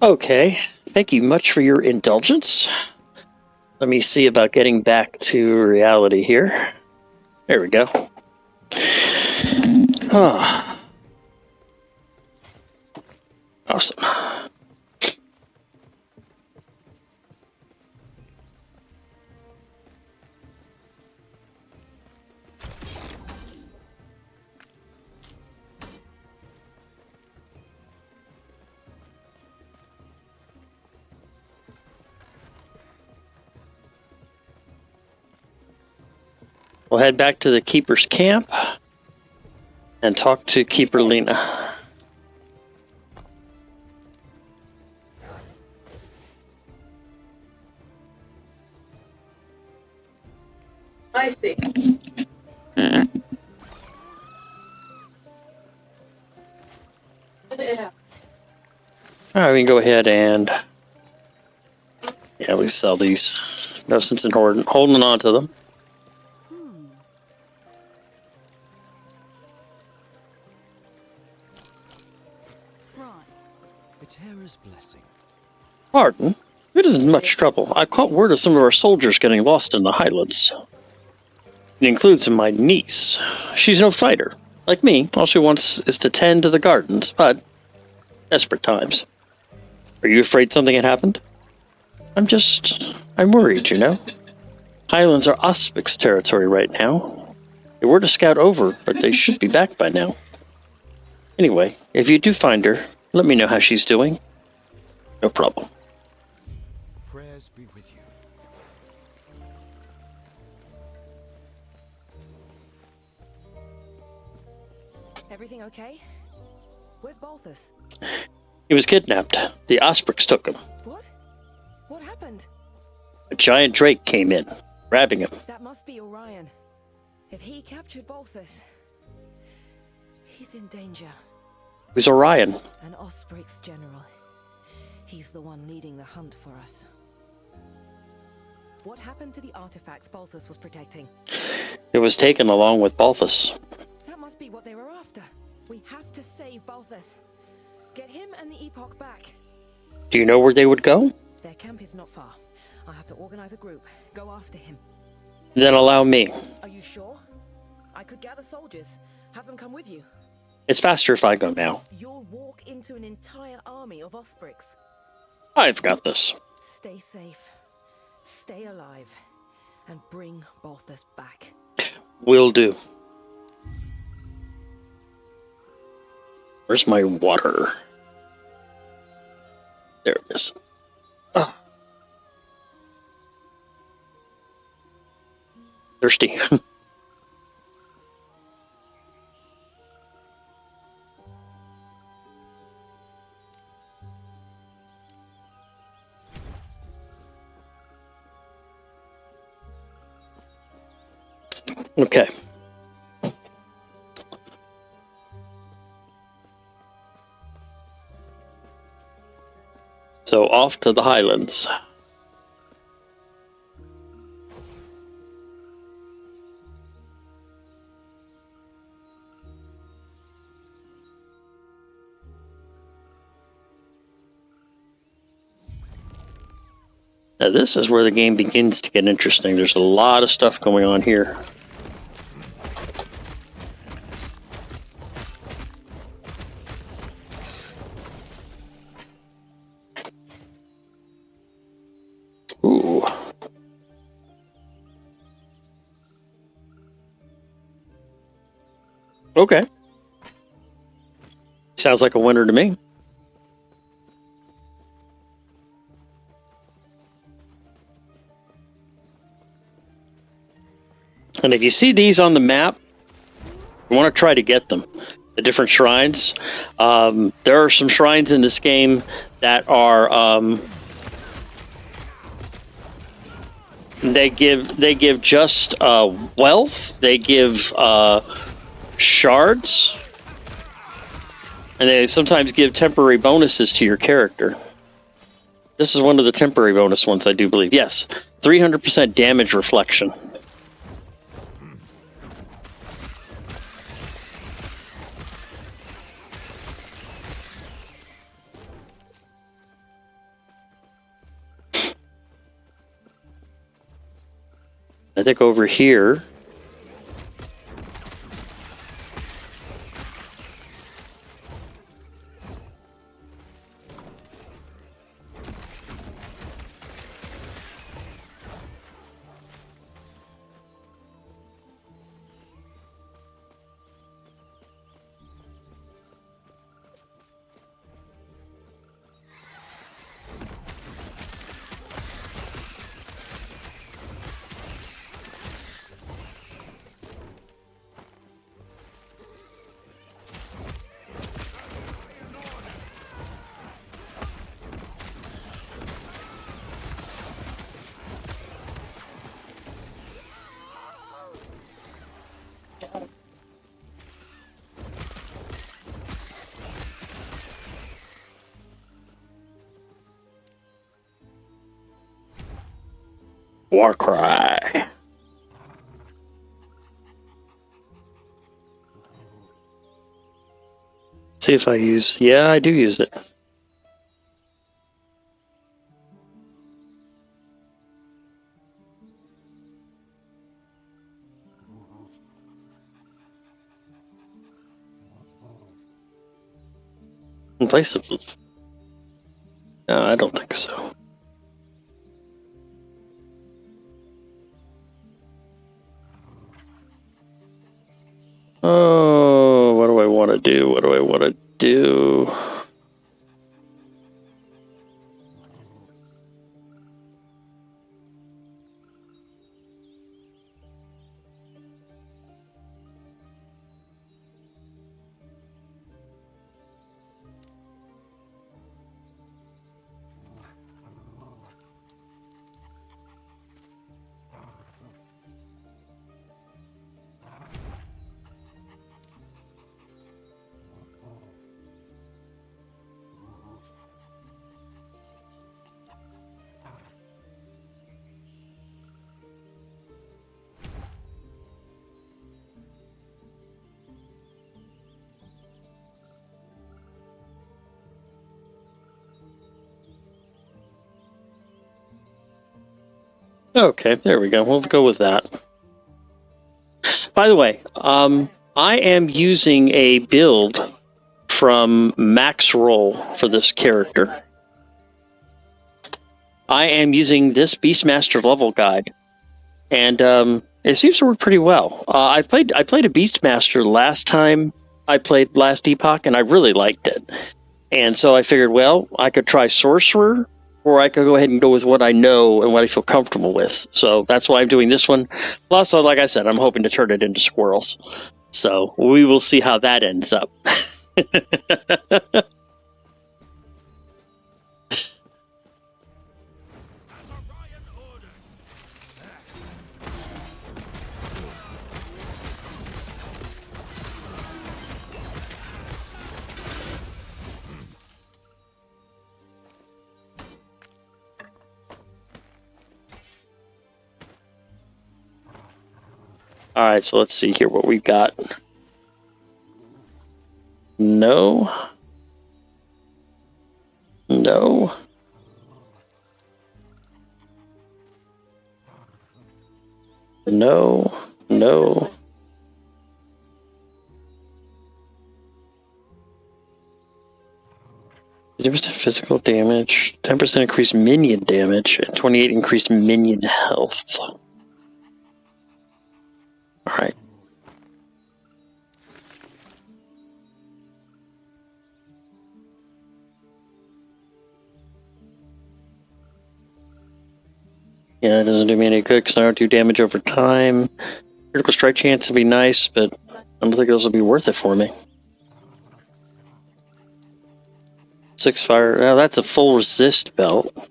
S1: Okay, thank you much for your indulgence. Let me see about getting back to reality here. There we go. Oh. Awesome. We'll head back to the Keeper's camp and talk to Keeper Lena.
S9: I see.
S1: Alright, we can go ahead and... Yeah, we sell these. No sense in holding on to them.
S7: Right.
S5: Eterra's blessing.
S1: Pardon? It isn't much trouble. I caught word of some of our soldiers getting lost in the Highlands. It includes my niece. She's no fighter. Like me, all she wants is to tend to the gardens, but desperate times. Are you afraid something had happened? I'm worried, you know? Highlands are Ospic's territory right now. They were to scout over, but they should be back by now. Anyway, if you do find her, let me know how she's doing. No problem.
S5: Prayers be with you.
S4: Everything okay? Where's Balthus?
S1: He was kidnapped. The Ospic's took him.
S4: What? What happened?
S1: A giant drake came in, grabbing him.
S4: That must be Orion. If he captured Balthus, he's in danger.
S1: Who's Orion?
S4: An Osprey's general. He's the one leading the hunt for us. What happened to the artifacts Balthus was protecting?
S1: It was taken along with Balthus.
S4: That must be what they were after. We have to save Balthus. Get him and the Epoch back.
S1: Do you know where they would go?
S4: Their camp is not far. I'll have to organize a group. Go after him.
S1: Then allow me.
S4: Are you sure? I could gather soldiers. Have them come with you.
S1: It's faster if I go now.
S4: You'll walk into an entire army of Osprix.
S1: I've got this.
S4: Stay safe. Stay alive. And bring Balthus back.
S1: Will do. Where's my water? There it is. Ah. Thirsty. Okay. So off to the Highlands. Now this is where the game begins to get interesting. There's a lot of stuff going on here. Ooh. Okay. Sounds like a winner to me. And if you see these on the map, you want to try to get them. The different shrines. There are some shrines in this game that are they give just wealth. They give shards, and they sometimes give temporary bonuses to your character. This is one of the temporary bonus ones, I do believe. Yes, 300% damage reflection. I think over here. Warcry. See if I use... Yeah, I do use it. In place of... No, I don't think so. Oh, what do I want to do? What do I want to do? Okay, there we go. We'll go with that. By the way, I am using a build from Max Roll for this character. I am using this Beastmaster level guide, and it seems to work pretty well. I played a Beastmaster last time I played Last Epoch, and I really liked it. And so I figured, well, I could try Sorcerer, or I could go ahead and go with what I know and what I feel comfortable with. So that's why I'm doing this one. Plus, like I said, I'm hoping to turn it into squirrels. So we will see how that ends up. All right, so let's see here what we've got. No. No. No. No. % physical damage, 10% increased minion damage, and 28 increased minion health. All right. Yeah, it doesn't do me any good because I don't do damage over time. Critical strike chance would be nice, but I don't think those will be worth it for me. 6 fire. Now that's a full resist belt. I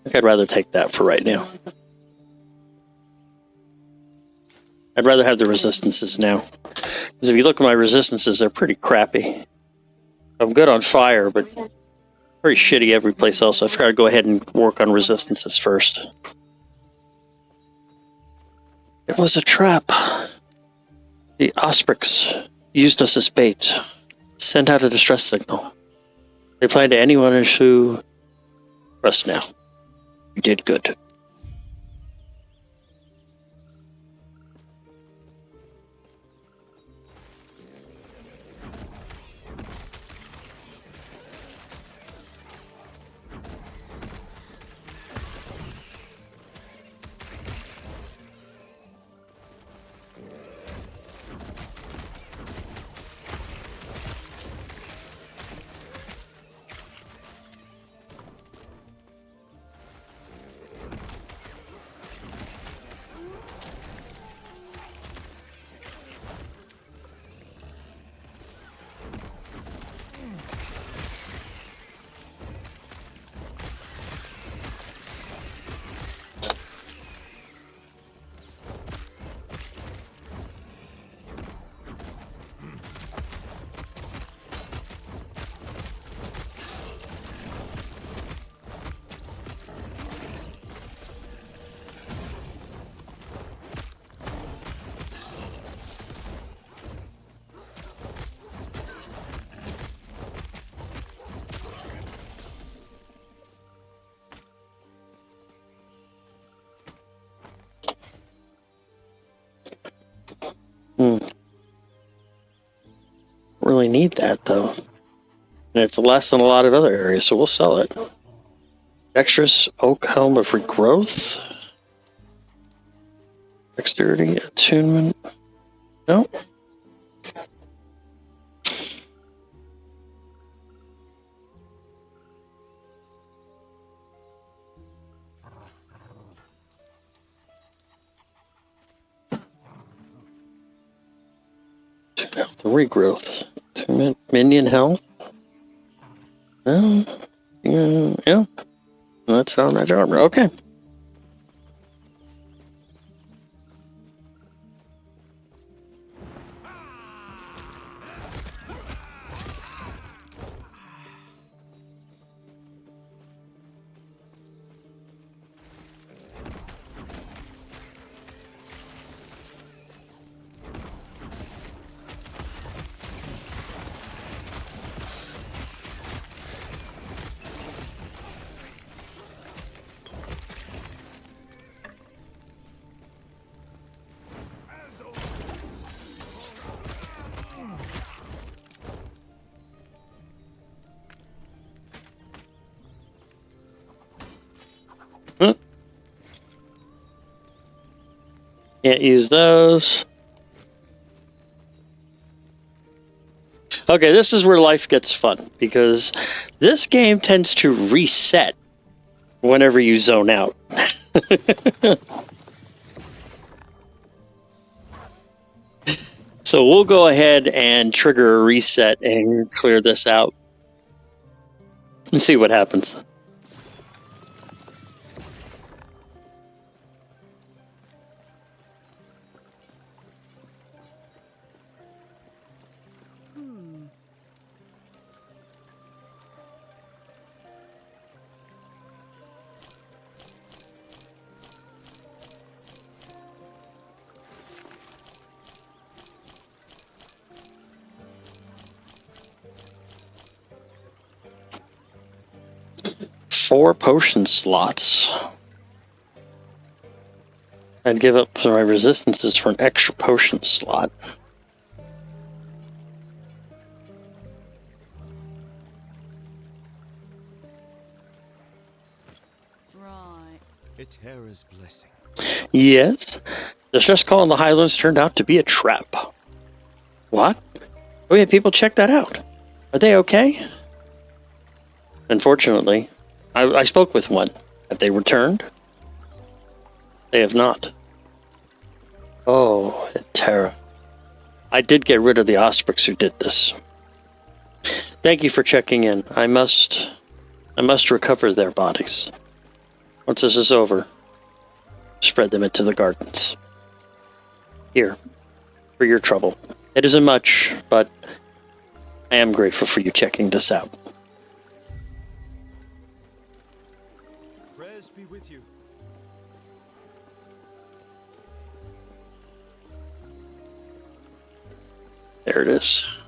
S1: think I'd rather take that for right now. I'd rather have the resistances now. Because if you look at my resistances, they're pretty crappy. I'm good on fire, but pretty shitty every place else. So I've got to go ahead and work on resistances first. It was a trap. The Osprix used us as bait. Sent out a distress signal. They applied to anyone who... Rest now. You did good. need that, though. And it's less than a lot of other areas, so we'll sell it. Dexterous Oak Helm of Regrowth. Dexterity, attunement. No. The regrowth. Attunement, minion health. No. Yeah. That's on that armor. Okay. Can't use those. Okay, this is where life gets fun, because this game tends to reset whenever you zone out. So we'll go ahead and trigger a reset and clear this out and see what happens. Four potion slots. I'd give up some of my resistances for an extra potion slot.
S7: Right.
S5: Etera's blessing.
S1: Yes. The stress call in the Highlands turned out to be a trap. What? Oh yeah, people check that out. Are they okay? Unfortunately, I spoke with one. Have they returned? They have not. Oh, Terra. I did get rid of the Osprix who did this. Thank you for checking in. I must recover their bodies. Once this is over, spread them into the gardens. Here, for your trouble. It isn't much, but I am grateful for you checking this out.
S5: Prayers be with you.
S1: There it is.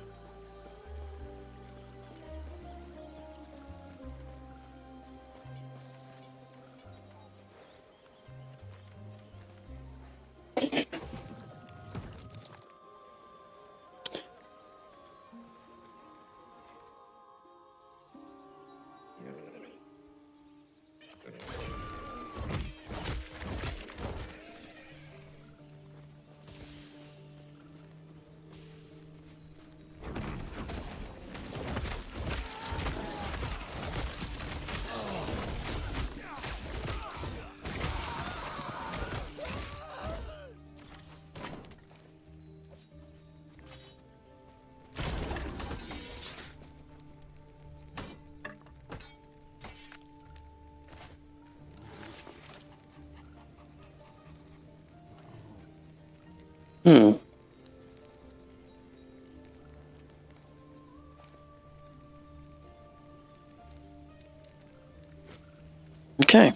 S1: Okay.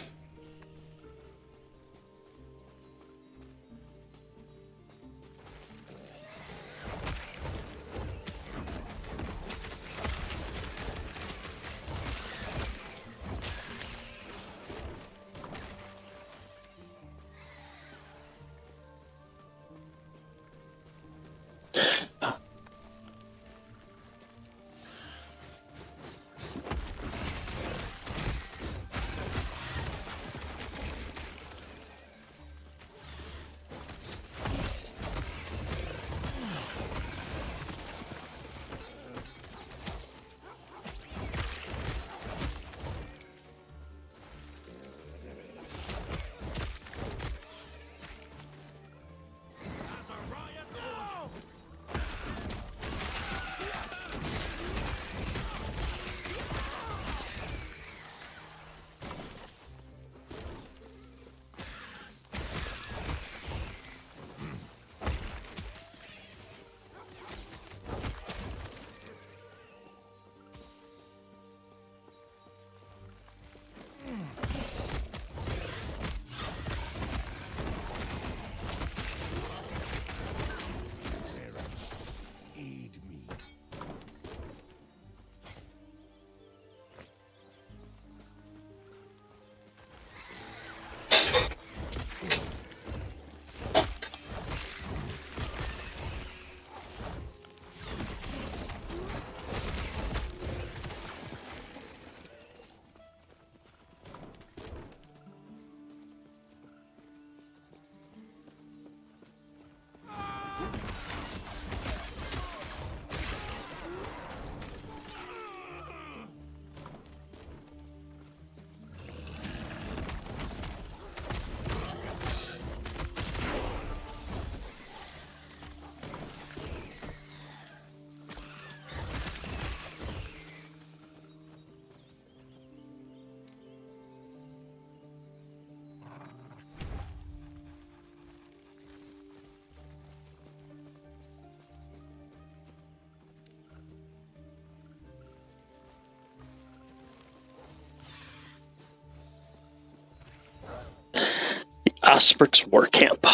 S1: Asperk's War Camp.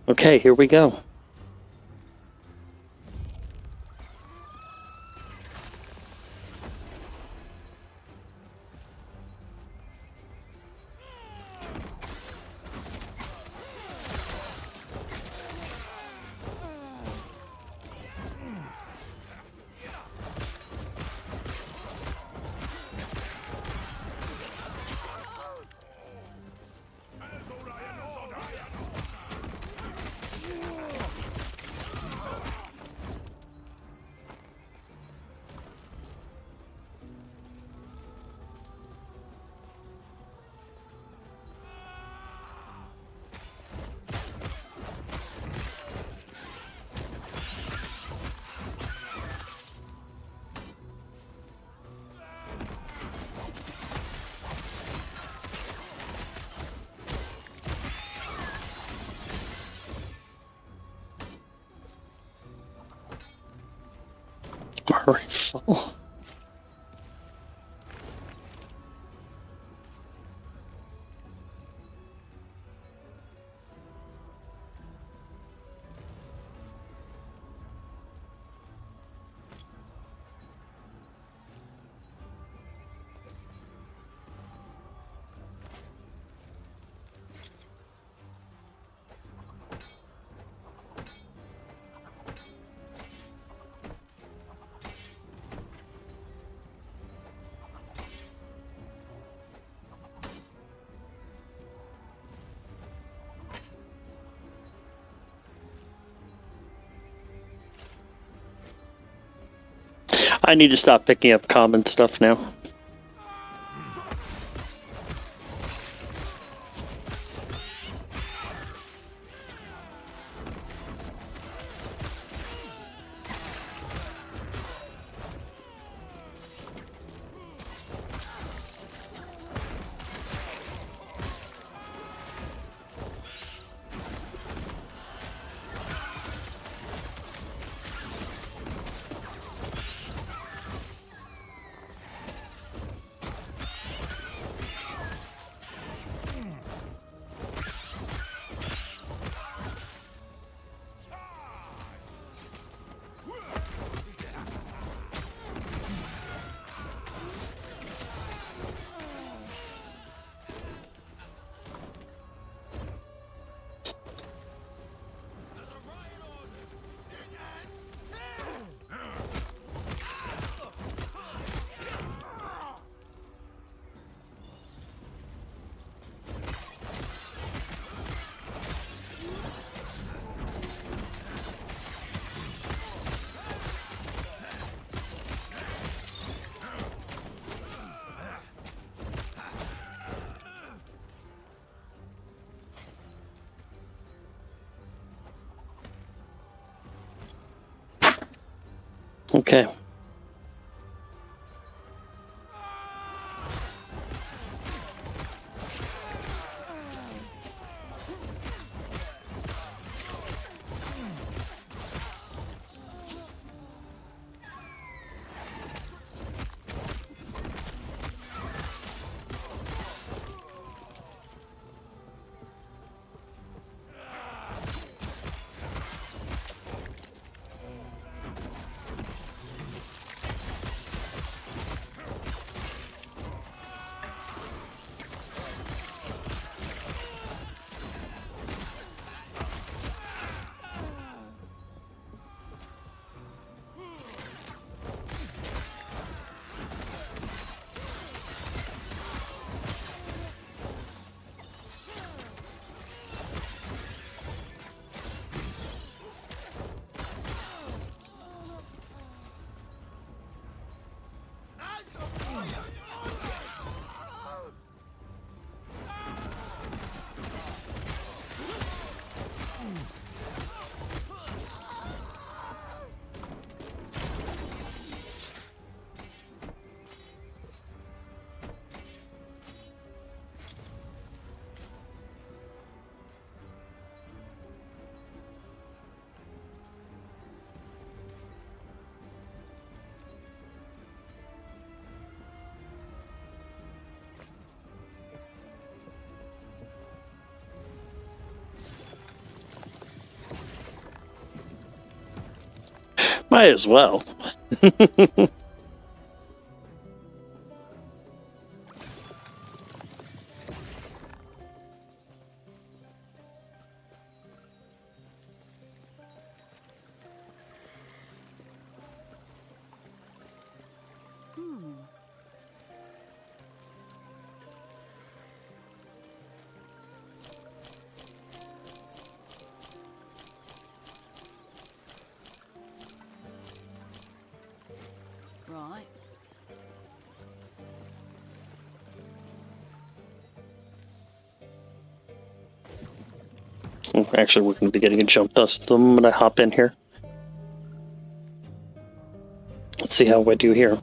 S1: Okay, here we go. Already full. I need to stop picking up common stuff now. Okay. Might as well.
S7: Right.
S1: Actually, we're going to be getting a jump dust the moment I hop in here. Let's see how I do here.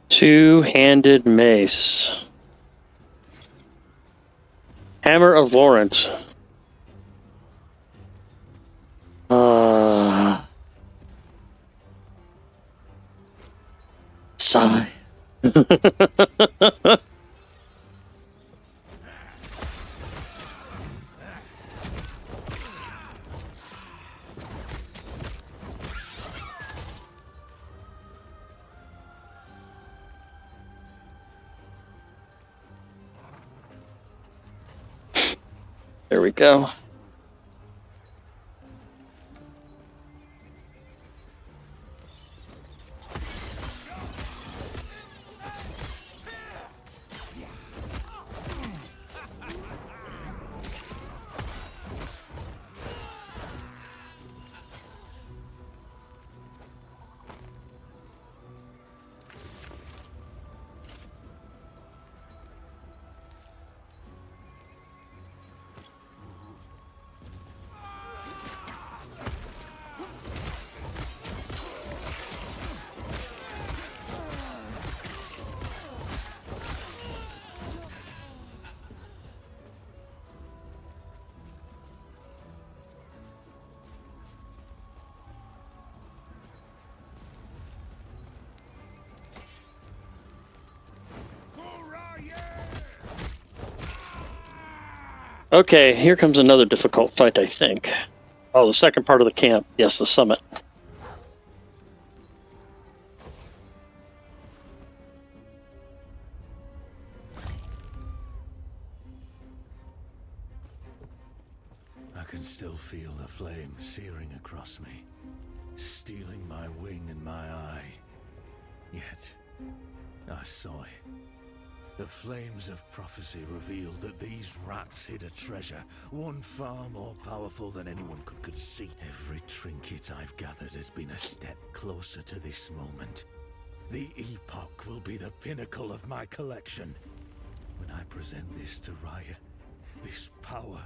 S1: Two-handed mace. Hammer of Lawrence. Sigh. There we go. Okay, here comes another difficult fight, I think. Oh, the second part of the camp. Yes, the summit.
S6: I can still feel the flame searing across me, stealing my wing and my eye. Yet, I saw it. The flames of prophecy revealed that these rats hid a treasure, one far more powerful than anyone could conceive. Every trinket I've gathered has been a step closer to this moment. The Epoch will be the pinnacle of my collection. When I present this to Raya, this power,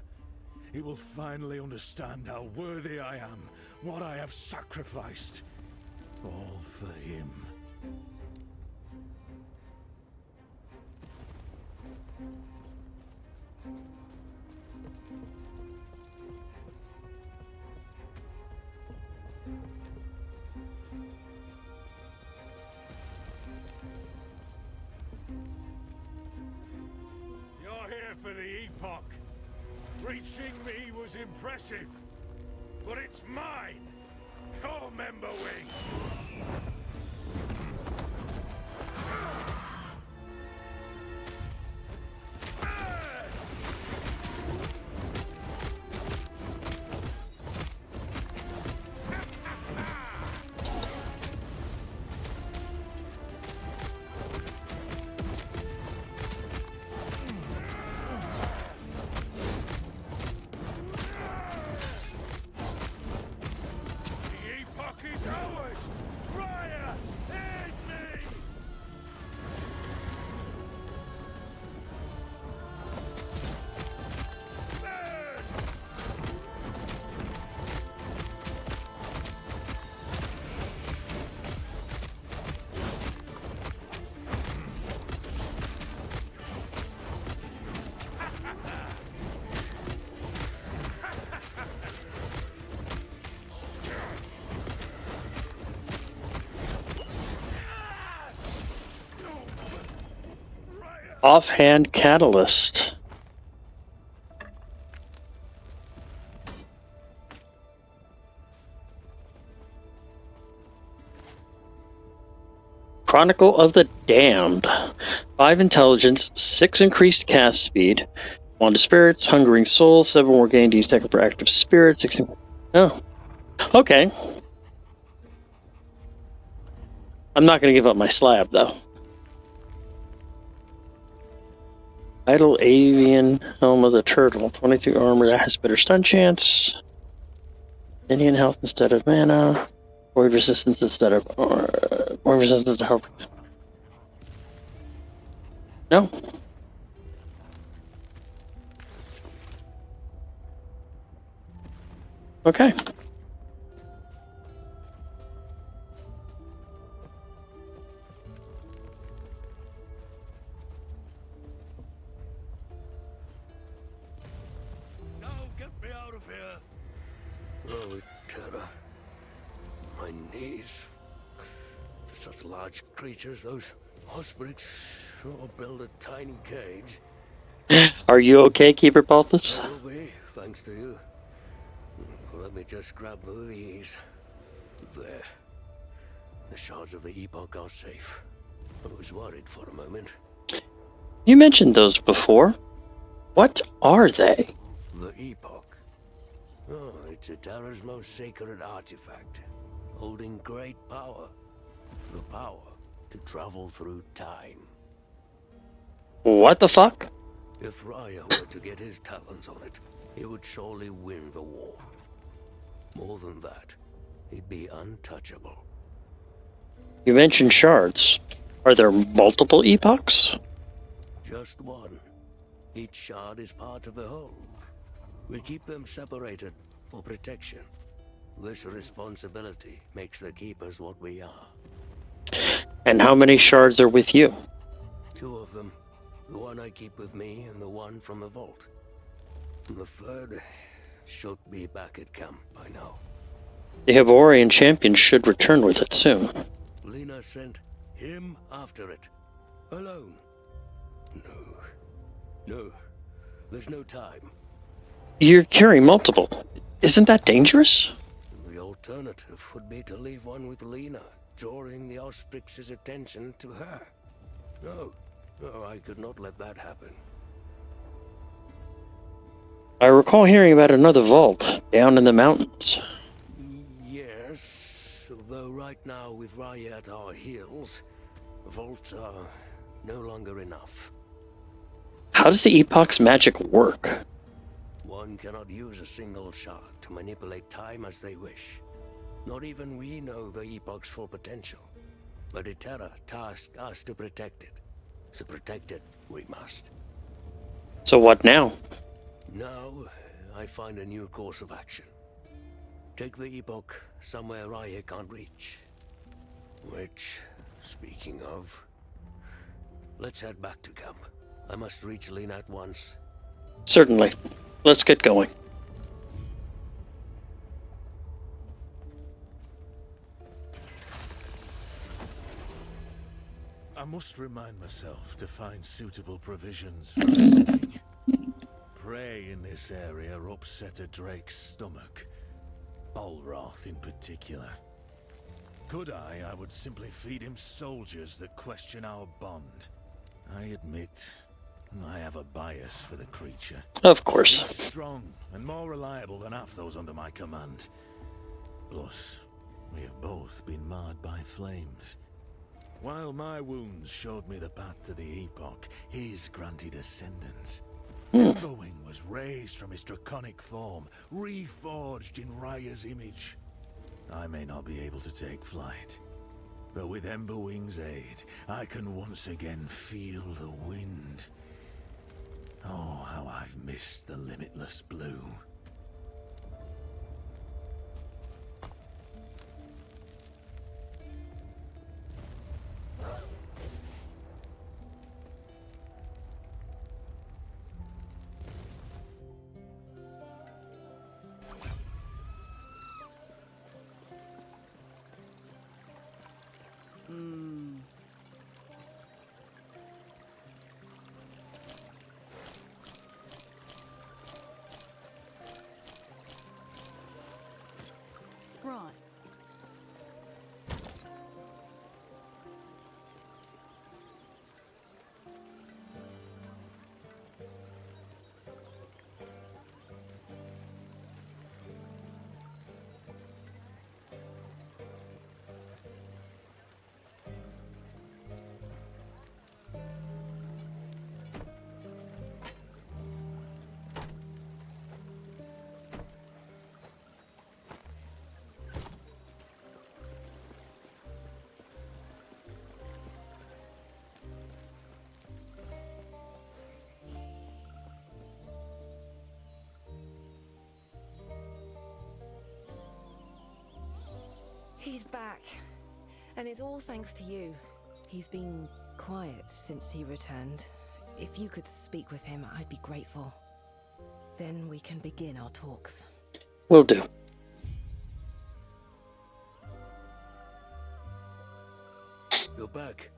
S6: he will finally understand how worthy I am, what I have sacrificed. All for him.
S3: You're here for the Epoch. Reaching me was impressive, but it's mine. Core member wing. The Epoch is ours. Raya, aid me. Burn!
S1: Offhand catalyst. Chronicle of the Damned. 5 intelligence, 6 increased cast speed, 1 to spirits, hungering souls, 7 more gained each second for active spirits, 6. Oh. Okay. I'm not going to give up my slab, though. Idle Avian Helm of the Turtle. 23 armor, that has better stun chance. Indian health instead of mana. Void resistance instead of... void resistance to help. No? Okay.
S8: Now get me out of here. Oh, terror. My knees. For such large creatures, those ospreys sure build a tiny cage.
S1: Are you okay, Keeper Balthus?
S8: I will be, thanks to you. Let me just grab these. There. The shards of the Epoch are safe. I was worried for a moment.
S1: You mentioned those before. What are they?
S8: The Epoch. Oh, it's a Terra's most sacred artifact, holding great power. The power to travel through time.
S1: What the fuck?
S8: If Raya were to get his talons on it, he would surely win the war. More than that, he'd be untouchable.
S1: You mentioned shards. Are there multiple epochs?
S8: Just one. Each shard is part of the whole. We keep them separated for protection. This responsibility makes the Keepers what we are.
S1: And how many shards are with you?
S8: 2 of them. The one I keep with me and the one from the vault. The third should be back at camp by now.
S1: The Havorian champion should return with it soon.
S8: Lena sent him after it. Alone. No. There's no time.
S1: You're carrying multiple. Isn't that dangerous?
S8: The alternative would be to leave one with Lena, drawing the Austrix's attention to her. No, I could not let that happen.
S1: I recall hearing about another vault down in the mountains.
S8: Yes, though right now with Raya at our heels, vaults are no longer enough.
S1: How does the Epoch's magic work?
S8: One cannot use a single shard to manipulate time as they wish. Not even we know the Epoch's full potential. But Itera tasked us to protect it. So protect it, we must.
S1: So what now?
S8: Now, I find a new course of action. Take the Epoch somewhere Raya can't reach. Which, speaking of, let's head back to camp. I must reach Lena at once.
S1: Certainly. Let's get going.
S6: I must remind myself to find suitable provisions for living. Prey in this area upset a drake's stomach. Bolroth in particular. Could I would simply feed him soldiers that question our bond. I admit, I have a bias for the creature.
S1: Of course.
S6: It's strong and more reliable than half those under my command. Plus, we have both been marred by flames. While my wounds showed me the path to the Epoch, his granted ascendance. Emberwing was raised from his draconic form, reforged in Raya's image. I may not be able to take flight, but with Emberwing's aid, I can once again feel the wind. Oh, how I've missed the limitless blue.
S7: Right.
S4: He's back. And it's all thanks to you. He's been quiet since he returned. If you could speak with him, I'd be grateful. Then we can begin our talks.
S1: Will do.
S8: You're back.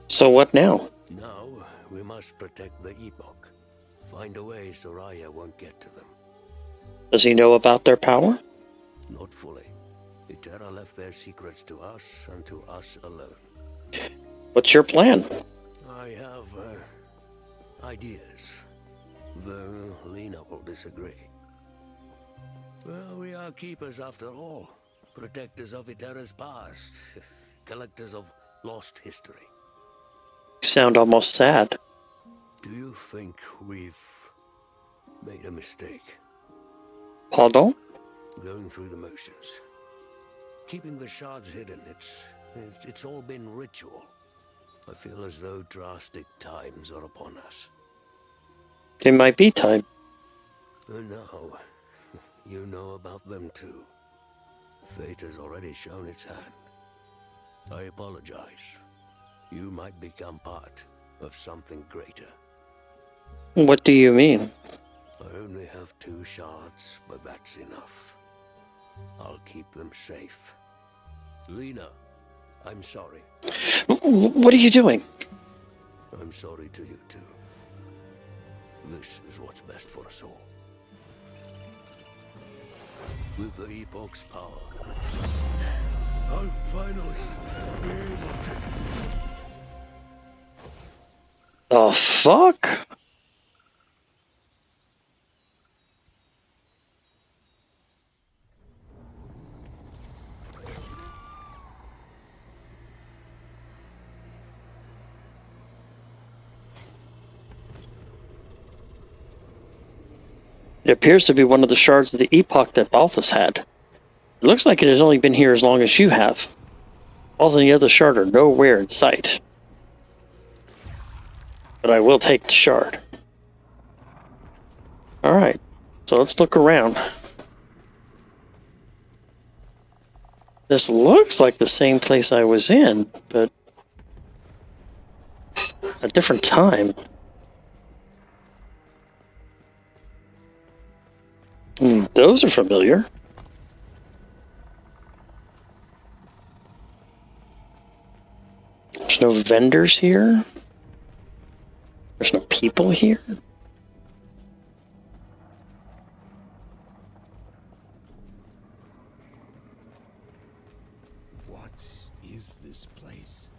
S1: So what now?
S8: Now, we must protect the Epoch. Find a way so Raya won't get to them.
S1: Does he know about their power?
S8: Not fully. Itera left their secrets to us and to us alone.
S1: What's your plan?
S8: I have, ideas. Though Lena will disagree. Well, we are keepers after all. Protectors of Itera's past. Collectors of lost history.
S1: You sound almost sad.
S8: Do you think we've made a mistake?
S1: Pardon?
S8: Going through the motions. Keeping the shards hidden, it's all been ritual. I feel as though drastic times are upon us.
S1: It might be time.
S8: And now, you know about them too. Fate has already shown its hand. I apologize. You might become part of something greater.
S1: What do you mean?
S8: I only have 2 shards, but that's enough. I'll keep them safe. Lena, I'm sorry.
S1: What are you doing?
S8: I'm sorry to you too. This is what's best for us all. With the Epoch's power, I'll finally be able to...
S1: The fuck? It appears to be one of the shards of the Epoch that Balthus had. It looks like it has only been here as long as you have. All the other shard are nowhere in sight. But I will take the shard. Alright, so let's look around. This looks like the same place I was in, but a different time. Those are familiar. There's no vendors here. There's no people here.
S5: What is this place?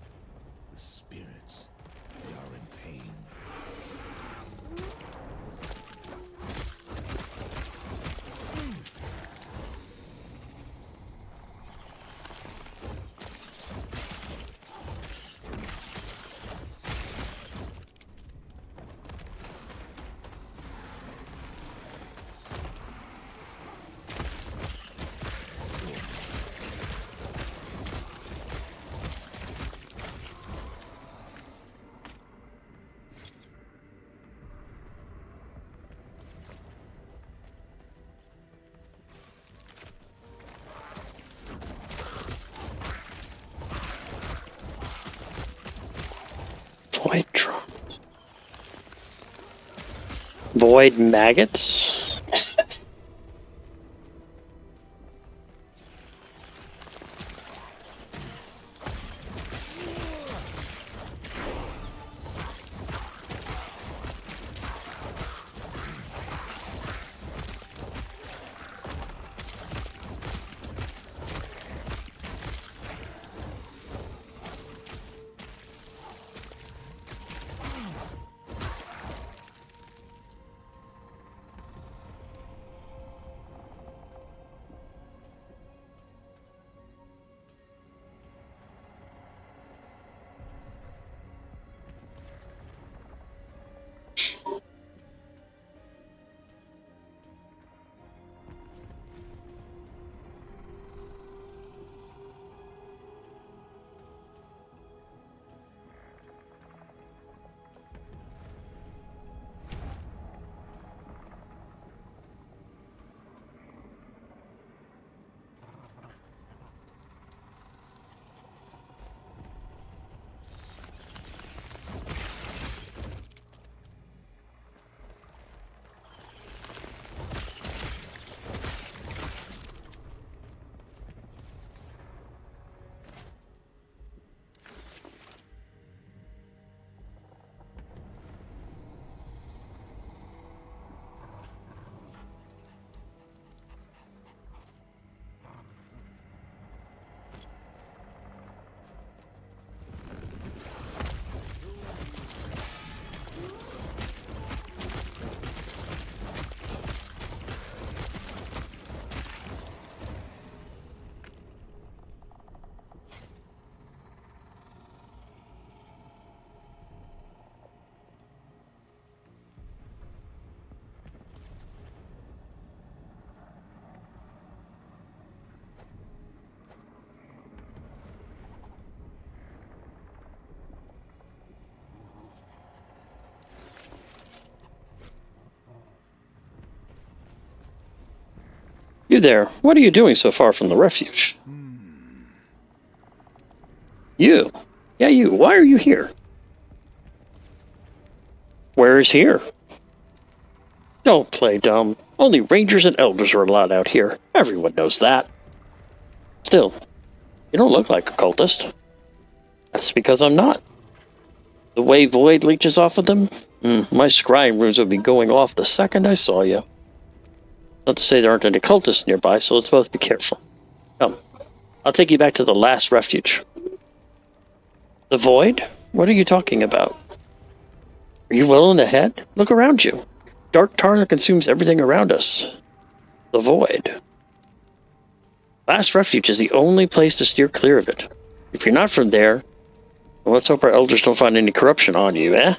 S5: The spirits, they are in pain.
S1: Void drums. Void maggots. You there, what are you doing so far from the refuge? You? Yeah, you. Why are you here? Where is here? Don't play dumb. Only rangers and elders are allowed out here. Everyone knows that. Still, you don't look like a cultist. That's because I'm not. The way void leeches off of them? My scrying runes would be going off the second I saw you. Not to say there aren't any cultists nearby, so let's both be careful. Come, I'll take you back to the last refuge. The void? What are you talking about? Are you well in the head? Look around you. Dark tar that consumes everything around us. The void. Last refuge is the only place to steer clear of it. If you're not from there, well, let's hope our elders don't find any corruption on you, eh?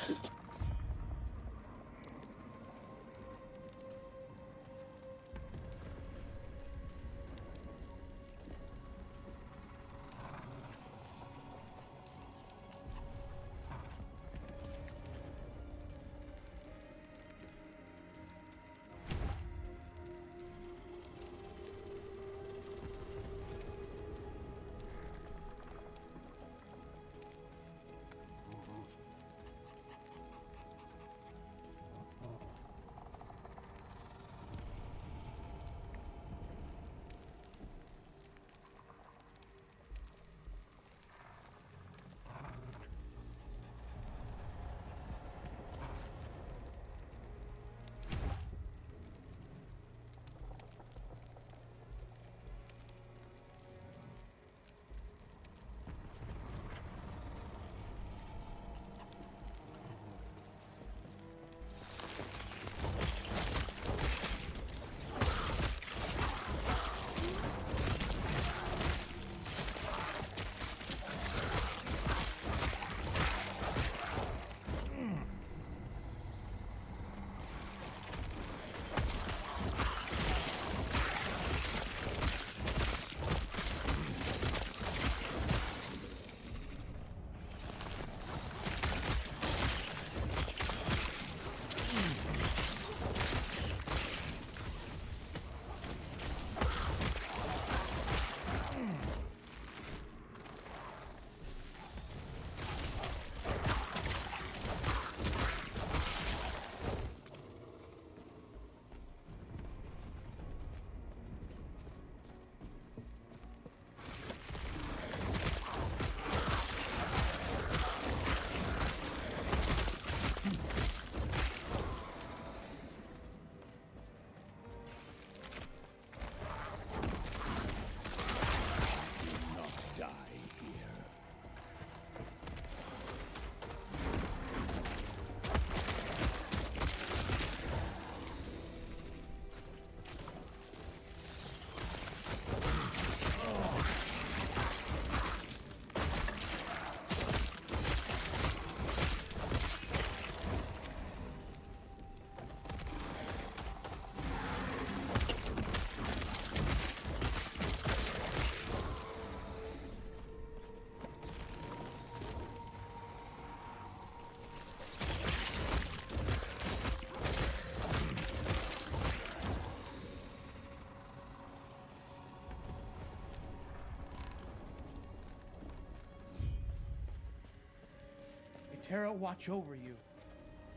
S10: Terra watch over you.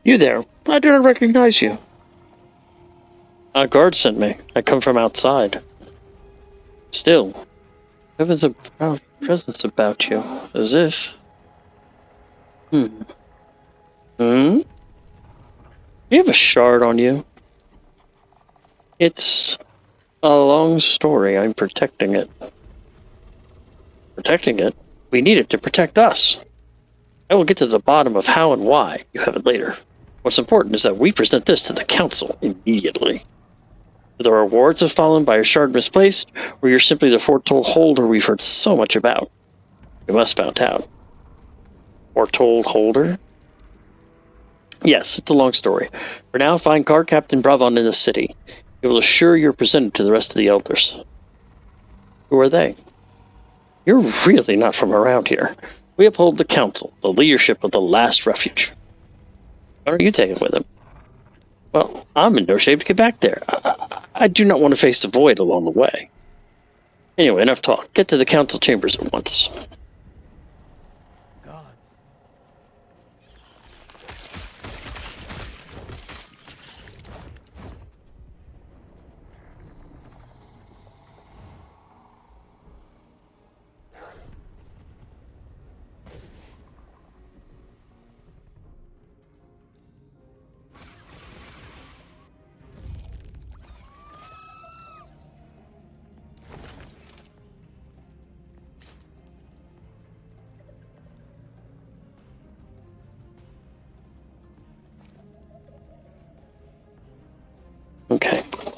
S1: You there. I do not recognize you. A guard sent me. I come from outside. Still, there was a presence about you. As if... Hmm? You have a shard on you. It's a long story. I'm protecting it. Protecting it? We need it to protect us. I will get to the bottom of how and why you have it later. What's important is that we present this to the council immediately. The rewards have fallen by a shard misplaced, or you're simply the foretold holder we've heard so much about. We must find out. Foretold holder? Yes, it's a long story. For now, find Guard Captain Bravon in the city. He will assure you're presented to the rest of the elders. Who are they? You're really not from around here. We uphold the council, the leadership of the last refuge. Why don't you take it with him? Well, I'm in no shape to get back there. I do not want to face the void along the way. Anyway, enough talk. Get to the council chambers at once.
S10: Gods.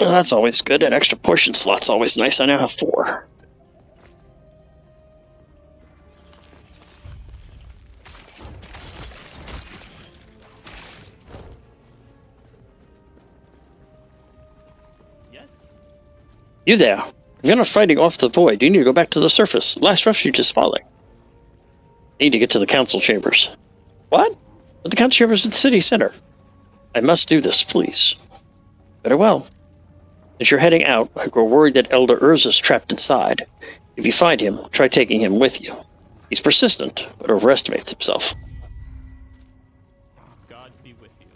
S1: Well, that's always good. An extra portion slot's always nice. I now have 4.
S11: Yes?
S1: You there. If you're not fighting off the void, you need to go back to the surface. Last refuge is falling. I need to get to the council chambers. What? But the council chambers at the city center. I must do this, please. Very well. As you're heading out, I grow worried that Elder Urza's trapped inside. If you find him, try taking him with you. He's persistent, but overestimates himself.
S11: Gods be with you.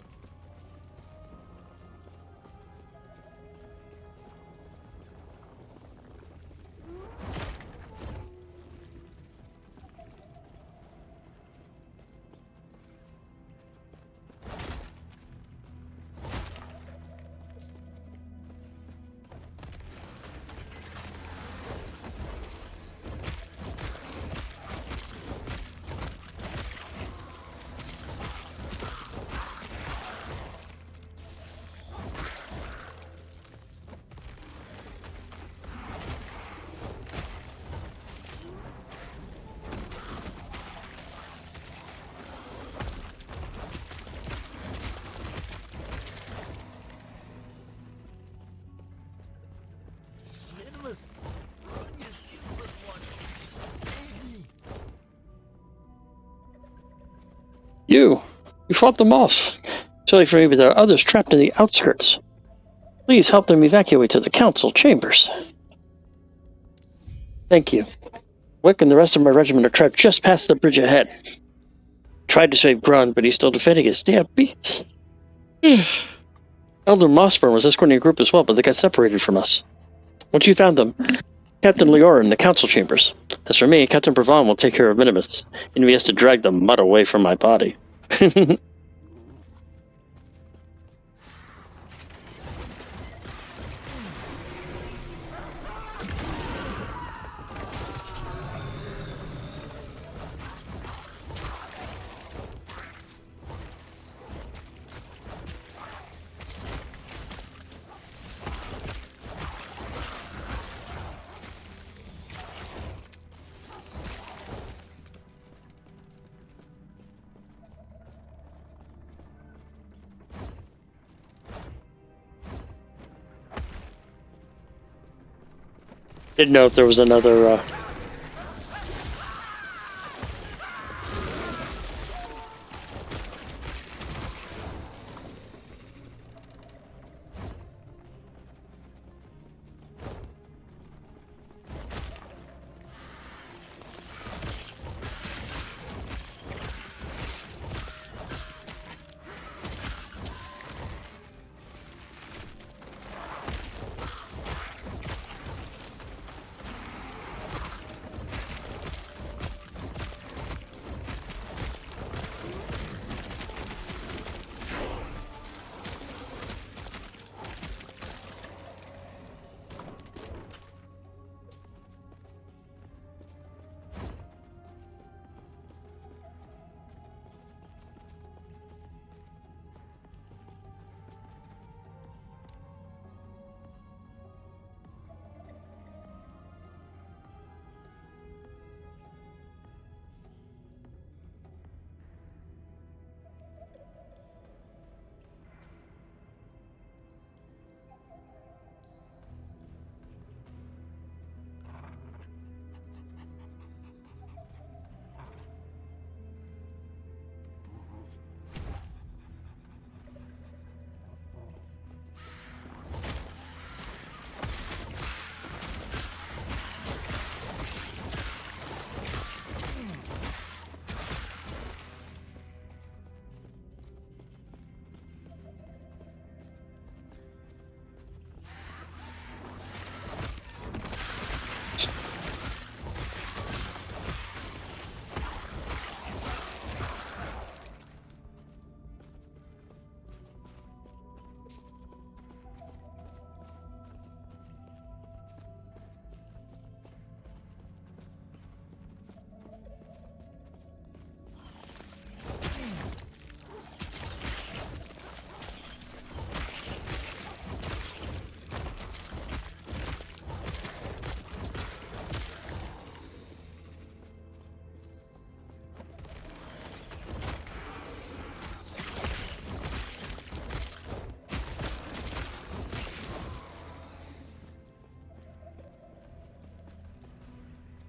S1: You fought them off. Sorry for me, but there are others trapped in the outskirts. Please help them evacuate to the council chambers. Thank you. Wick and the rest of my regiment are trapped just past the bridge ahead. Tried to save Grun, but he's still defending his damn beasts. Elder Mossburn was escorting a group as well, but they got separated from us. Once you found them, Captain Leora in the council chambers. As for me, Captain Bravon will take care of Minimus, and he has to drag the mud away from my body. Didn't know if there was another,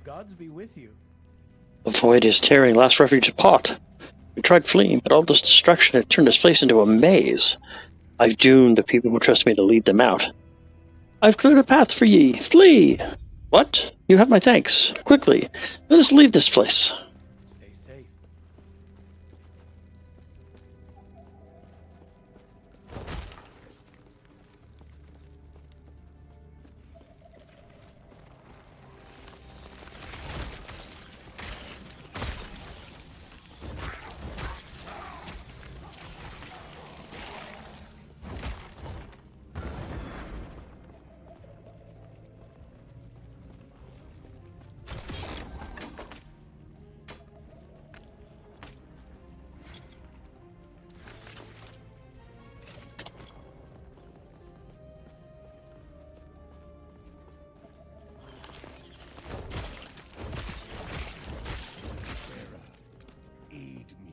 S10: Gods be with you.
S1: The void is tearing last refuge apart. We tried fleeing, but all this destruction had turned this place into a maze. I've doomed the people who trust me to lead them out. I've cleared a path for ye. Flee! What? You have my thanks. Quickly, let us leave this place.
S10: Stay safe.
S5: Aid me.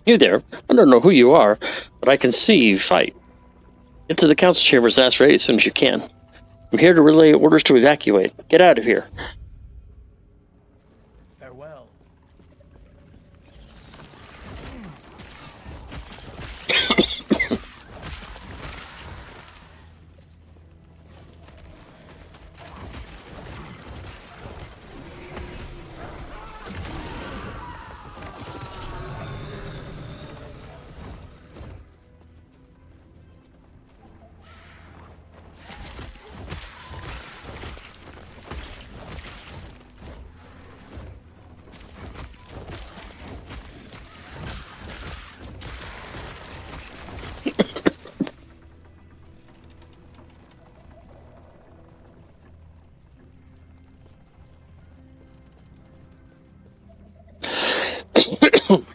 S1: You there. I don't know who you are, but I can see you fight. Get to the council chambers and ask for aid as soon as you can. I'm here to relay orders to evacuate. Get out of here.
S10: Farewell.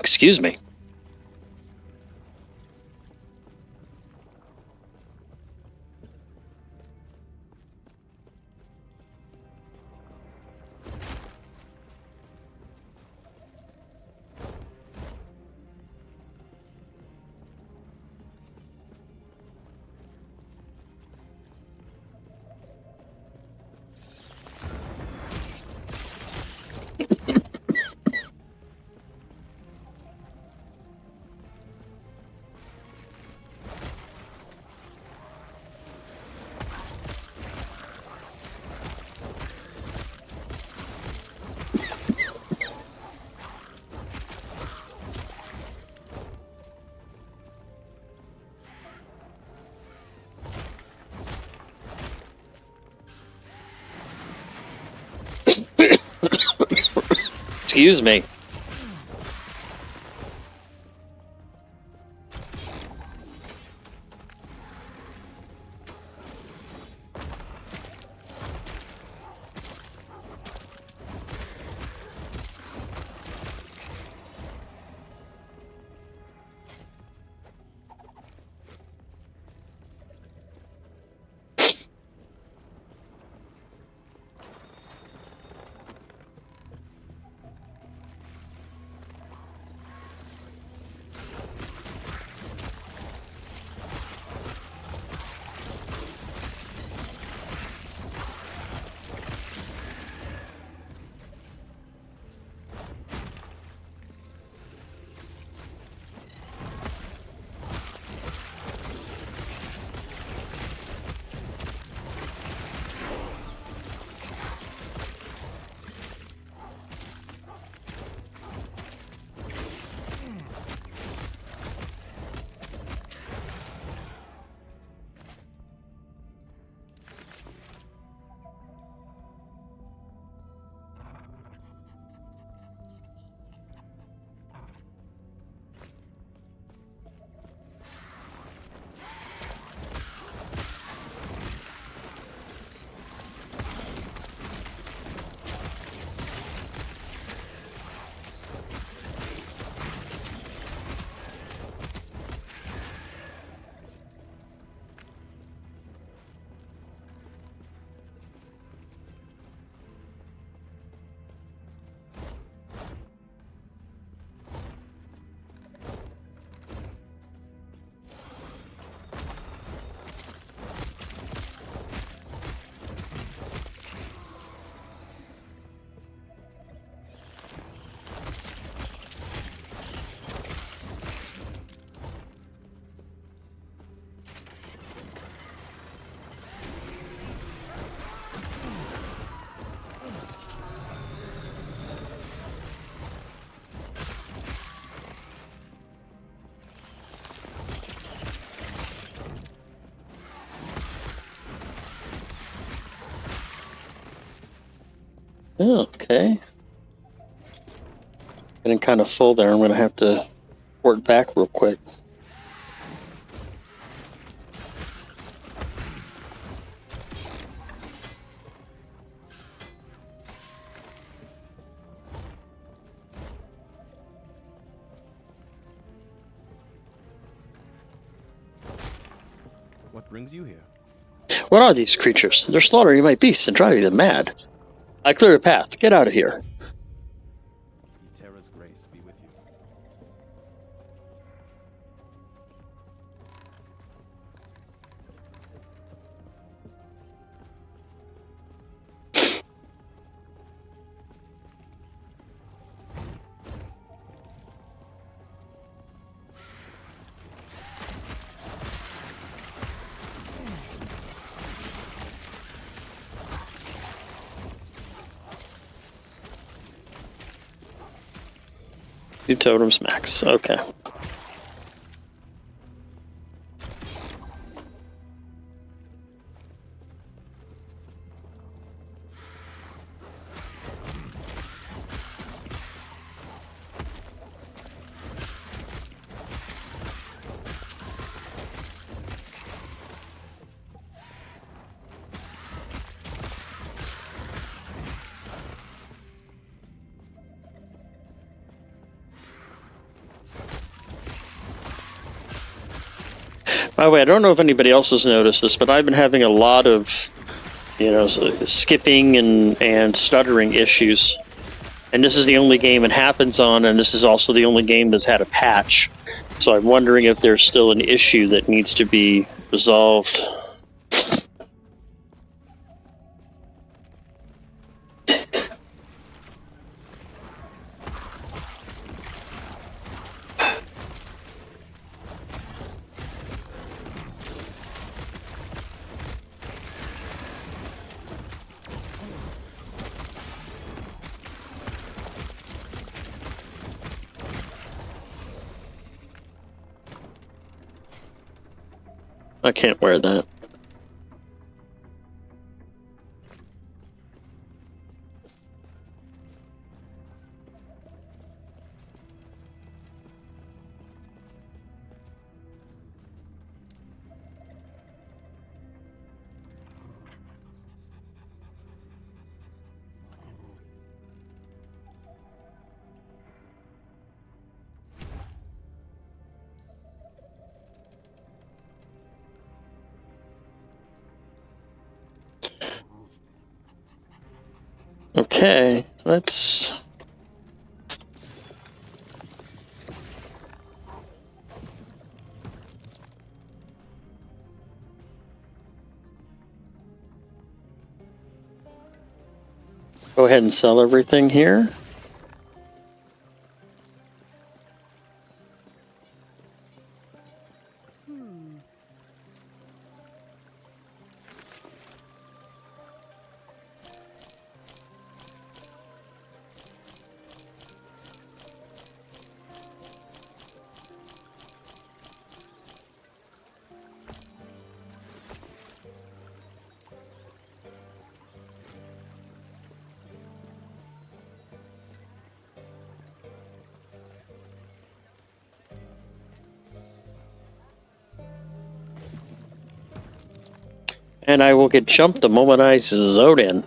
S1: Excuse me. Excuse me. Okay. Getting kind of full there. I'm going to have to port back real quick.
S11: What brings you here?
S1: What are these creatures? They're slaughtering my beasts and driving them mad. I clear a path. Get out of here.
S11: Terra's grace be with you.
S1: Two totems max. Okay. By the way, I don't know if anybody else has noticed this, but I've been having a lot of, skipping and stuttering issues. And this is the only game it happens on, and this is also the only game that's had a patch. So I'm wondering if there's still an issue that needs to be resolved. I can't wear that. Okay, let's... go ahead and sell everything here. And I will get jumped the moment I zone in.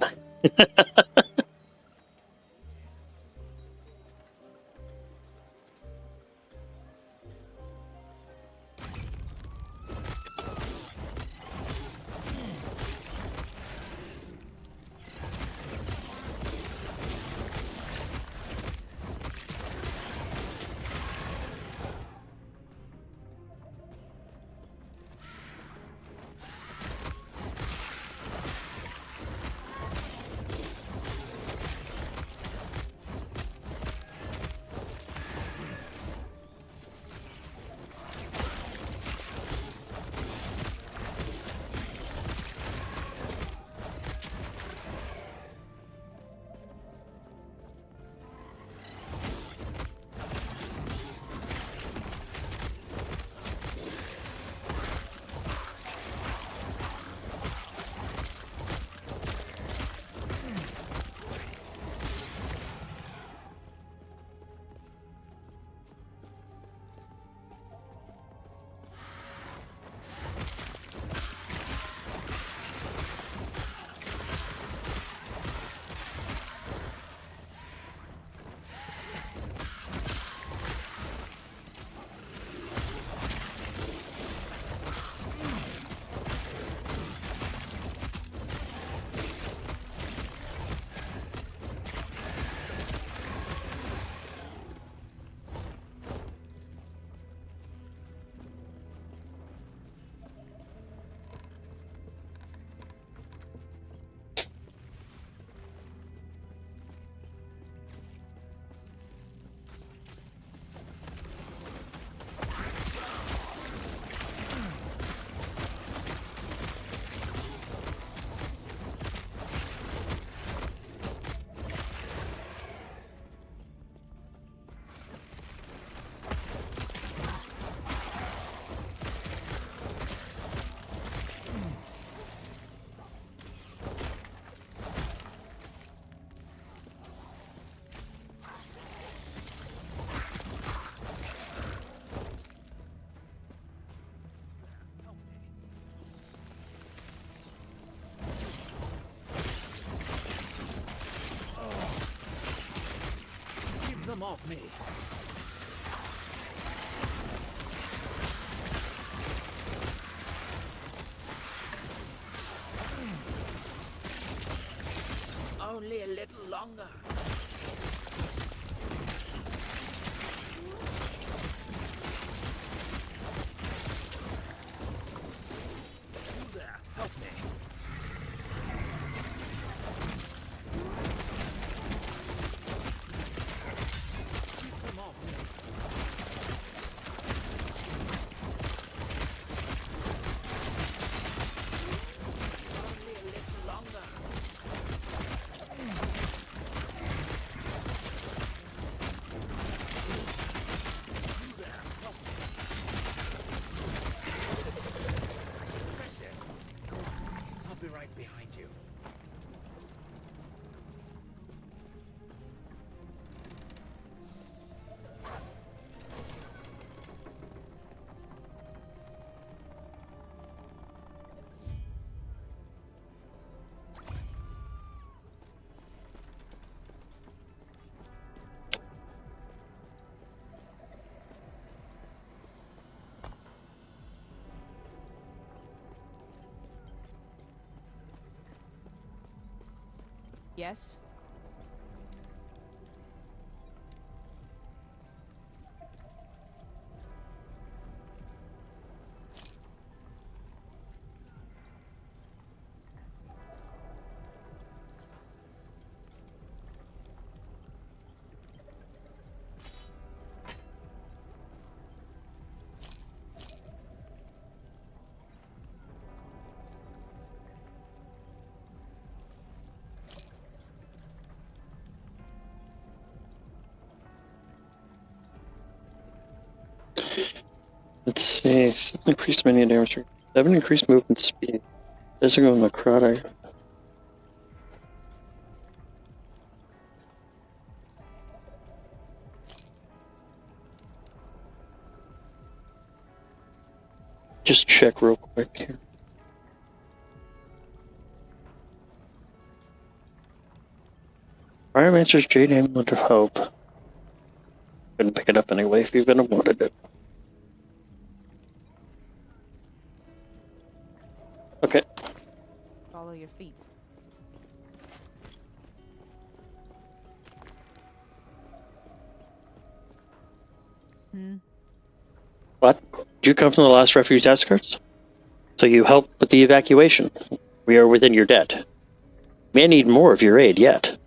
S8: off me. Only a little longer. You there, help me. Keep them off me. Only a little longer. I'll be right behind you.
S7: Yes?
S1: Let's see. 7 increased menu damage. 7 increased movement speed. Doesn't go necrotic. Just check real quick here. Pyromancer's Jade Amulet of Hope. Couldn't pick it up anyway if you even wanted it. Okay.
S7: Follow your feet.
S1: What? Did you come from the last refuge outskirts? So you helped with the evacuation. We are within your debt. May need more of your aid yet.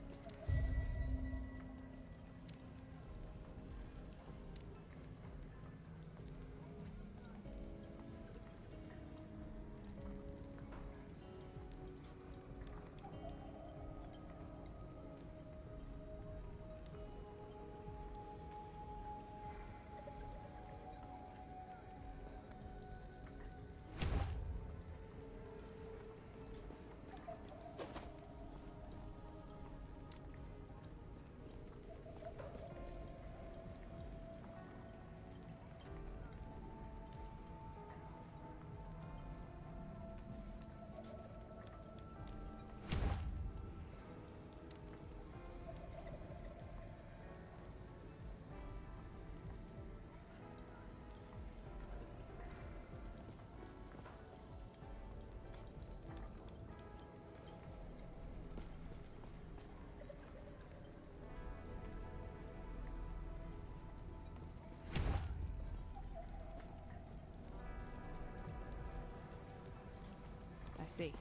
S7: I see.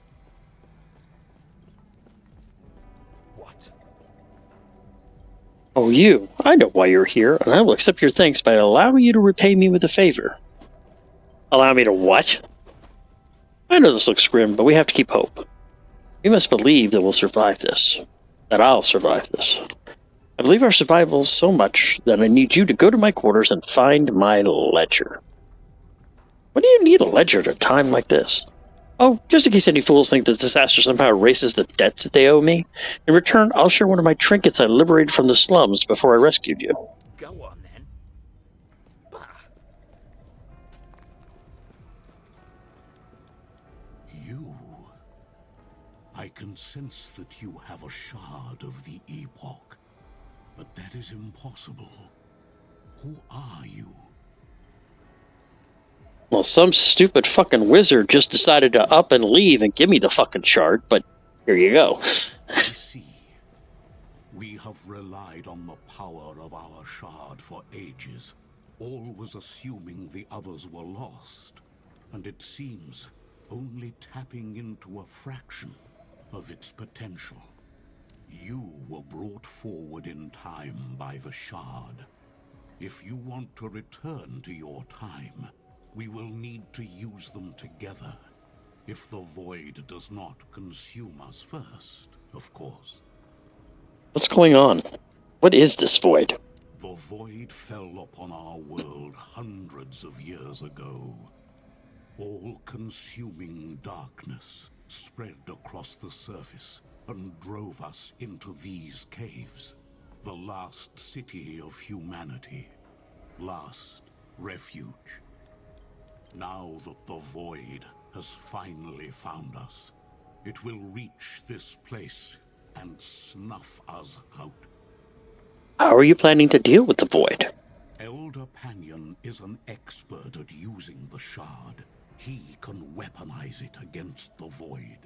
S6: What?
S1: Oh, you. I know why you're here, and I will accept your thanks by allowing you to repay me with a favor. Allow me to what? I know this looks grim, but we have to keep hope. We must believe that we'll survive this. That I'll survive this. I believe our survival so much that I need you to go to my quarters and find my ledger. What do you need a ledger at a time like this? Oh, just in case any fools think the disaster somehow erases the debts that they owe me. In return, I'll share one of my trinkets I liberated from the slums before I rescued you.
S8: Go on then. Bah.
S2: You. I can sense that you have a shard of the Epoch. But that is impossible. Who are you?
S1: Well, some stupid fucking wizard just decided to up and leave and give me the fucking shard, but here you go.
S2: I see. We have relied on the power of our shard for ages, always assuming the others were lost. And it seems only tapping into a fraction of its potential. You were brought forward in time by the shard. If you want to return to your time, we will need to use them together. If the void does not consume us first, of course.
S1: What's going on? What is this void?
S2: The void fell upon our world hundreds of years ago. All-consuming darkness spread across the surface and drove us into these caves. The last city of humanity. Last refuge. Now that the void has finally found us, it will reach this place and snuff us out.
S1: How are you planning to deal with the void?
S2: Elder Panion is an expert at using the shard. He can weaponize it against the void.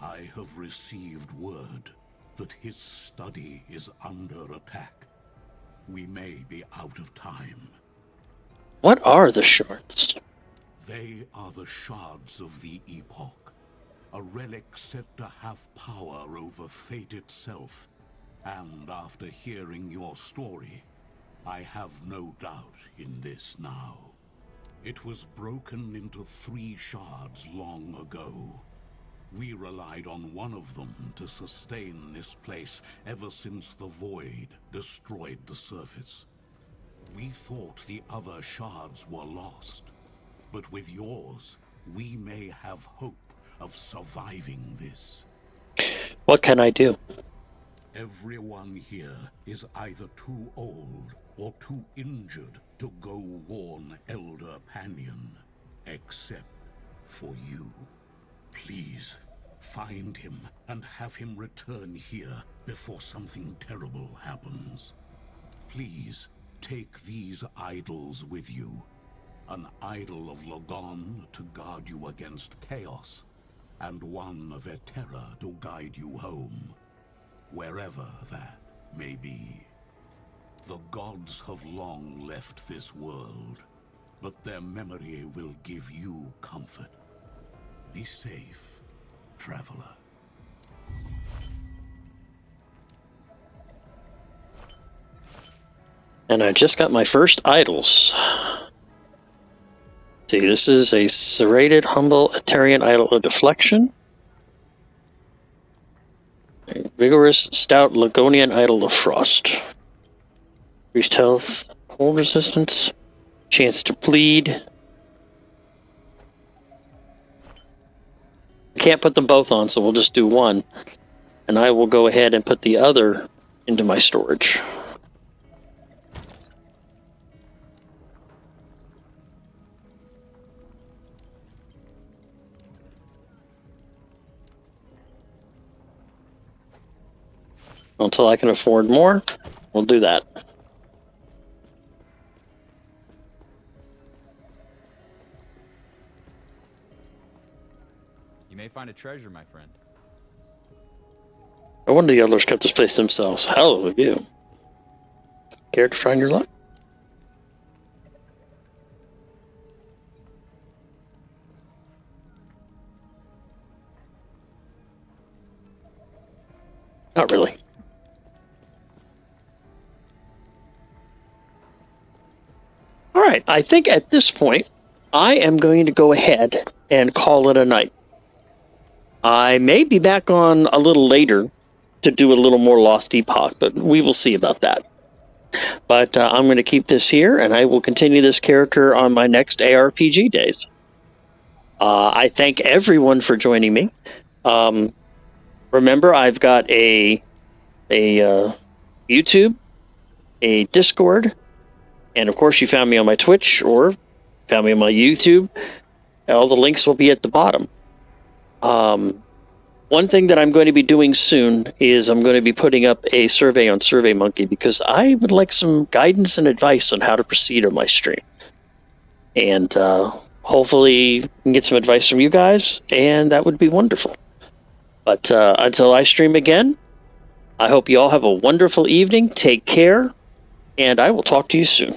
S2: I have received word that his study is under attack. We may be out of time.
S1: What are the shards?
S2: They are the shards of the Epoch, a relic said to have power over fate itself. And after hearing your story, I have no doubt in this now. It was broken into 3 shards long ago. We relied on one of them to sustain this place ever since the void destroyed the surface. We thought the other shards were lost, but with yours, we may have hope of surviving this.
S1: What can I do?
S2: Everyone here is either too old or too injured to go warn Elder Panion, except for you. Please, find him and have him return here before something terrible happens. Please, take these idols with you. An idol of Lagon to guard you against chaos, and one of Eterra to guide you home. Wherever that may be. The gods have long left this world, but their memory will give you comfort. Be safe, traveler.
S1: And I just got my first idols. See, this is a serrated, humble Eterian idol of deflection. A vigorous, stout Lagonian idol of frost. Increased health, hold resistance, chance to bleed. I can't put them both on, so we'll just do one. And I will go ahead and put the other into my storage. Until I can afford more, we'll do that.
S12: You may find a treasure, my friend.
S1: No wonder the others kept this place themselves. Hell of a view. Care to find your luck? Not really. All right, I think at this point, I am going to go ahead and call it a night. I may be back on a little later to do a little more Lost Epoch, but we will see about that. But I'm going to keep this here, and I will continue this character on my next ARPG days. I thank everyone for joining me. Remember, I've got a YouTube, a Discord, and of course you found me on my Twitch or found me on my YouTube. All the links will be at the bottom. one thing that I'm going to be doing soon is I'm going to be putting up a survey on SurveyMonkey because I would like some guidance and advice on how to proceed on my stream. And hopefully I can get some advice from you guys, and that would be wonderful. But until I stream again, I hope you all have a wonderful evening. Take care, and I will talk to you soon.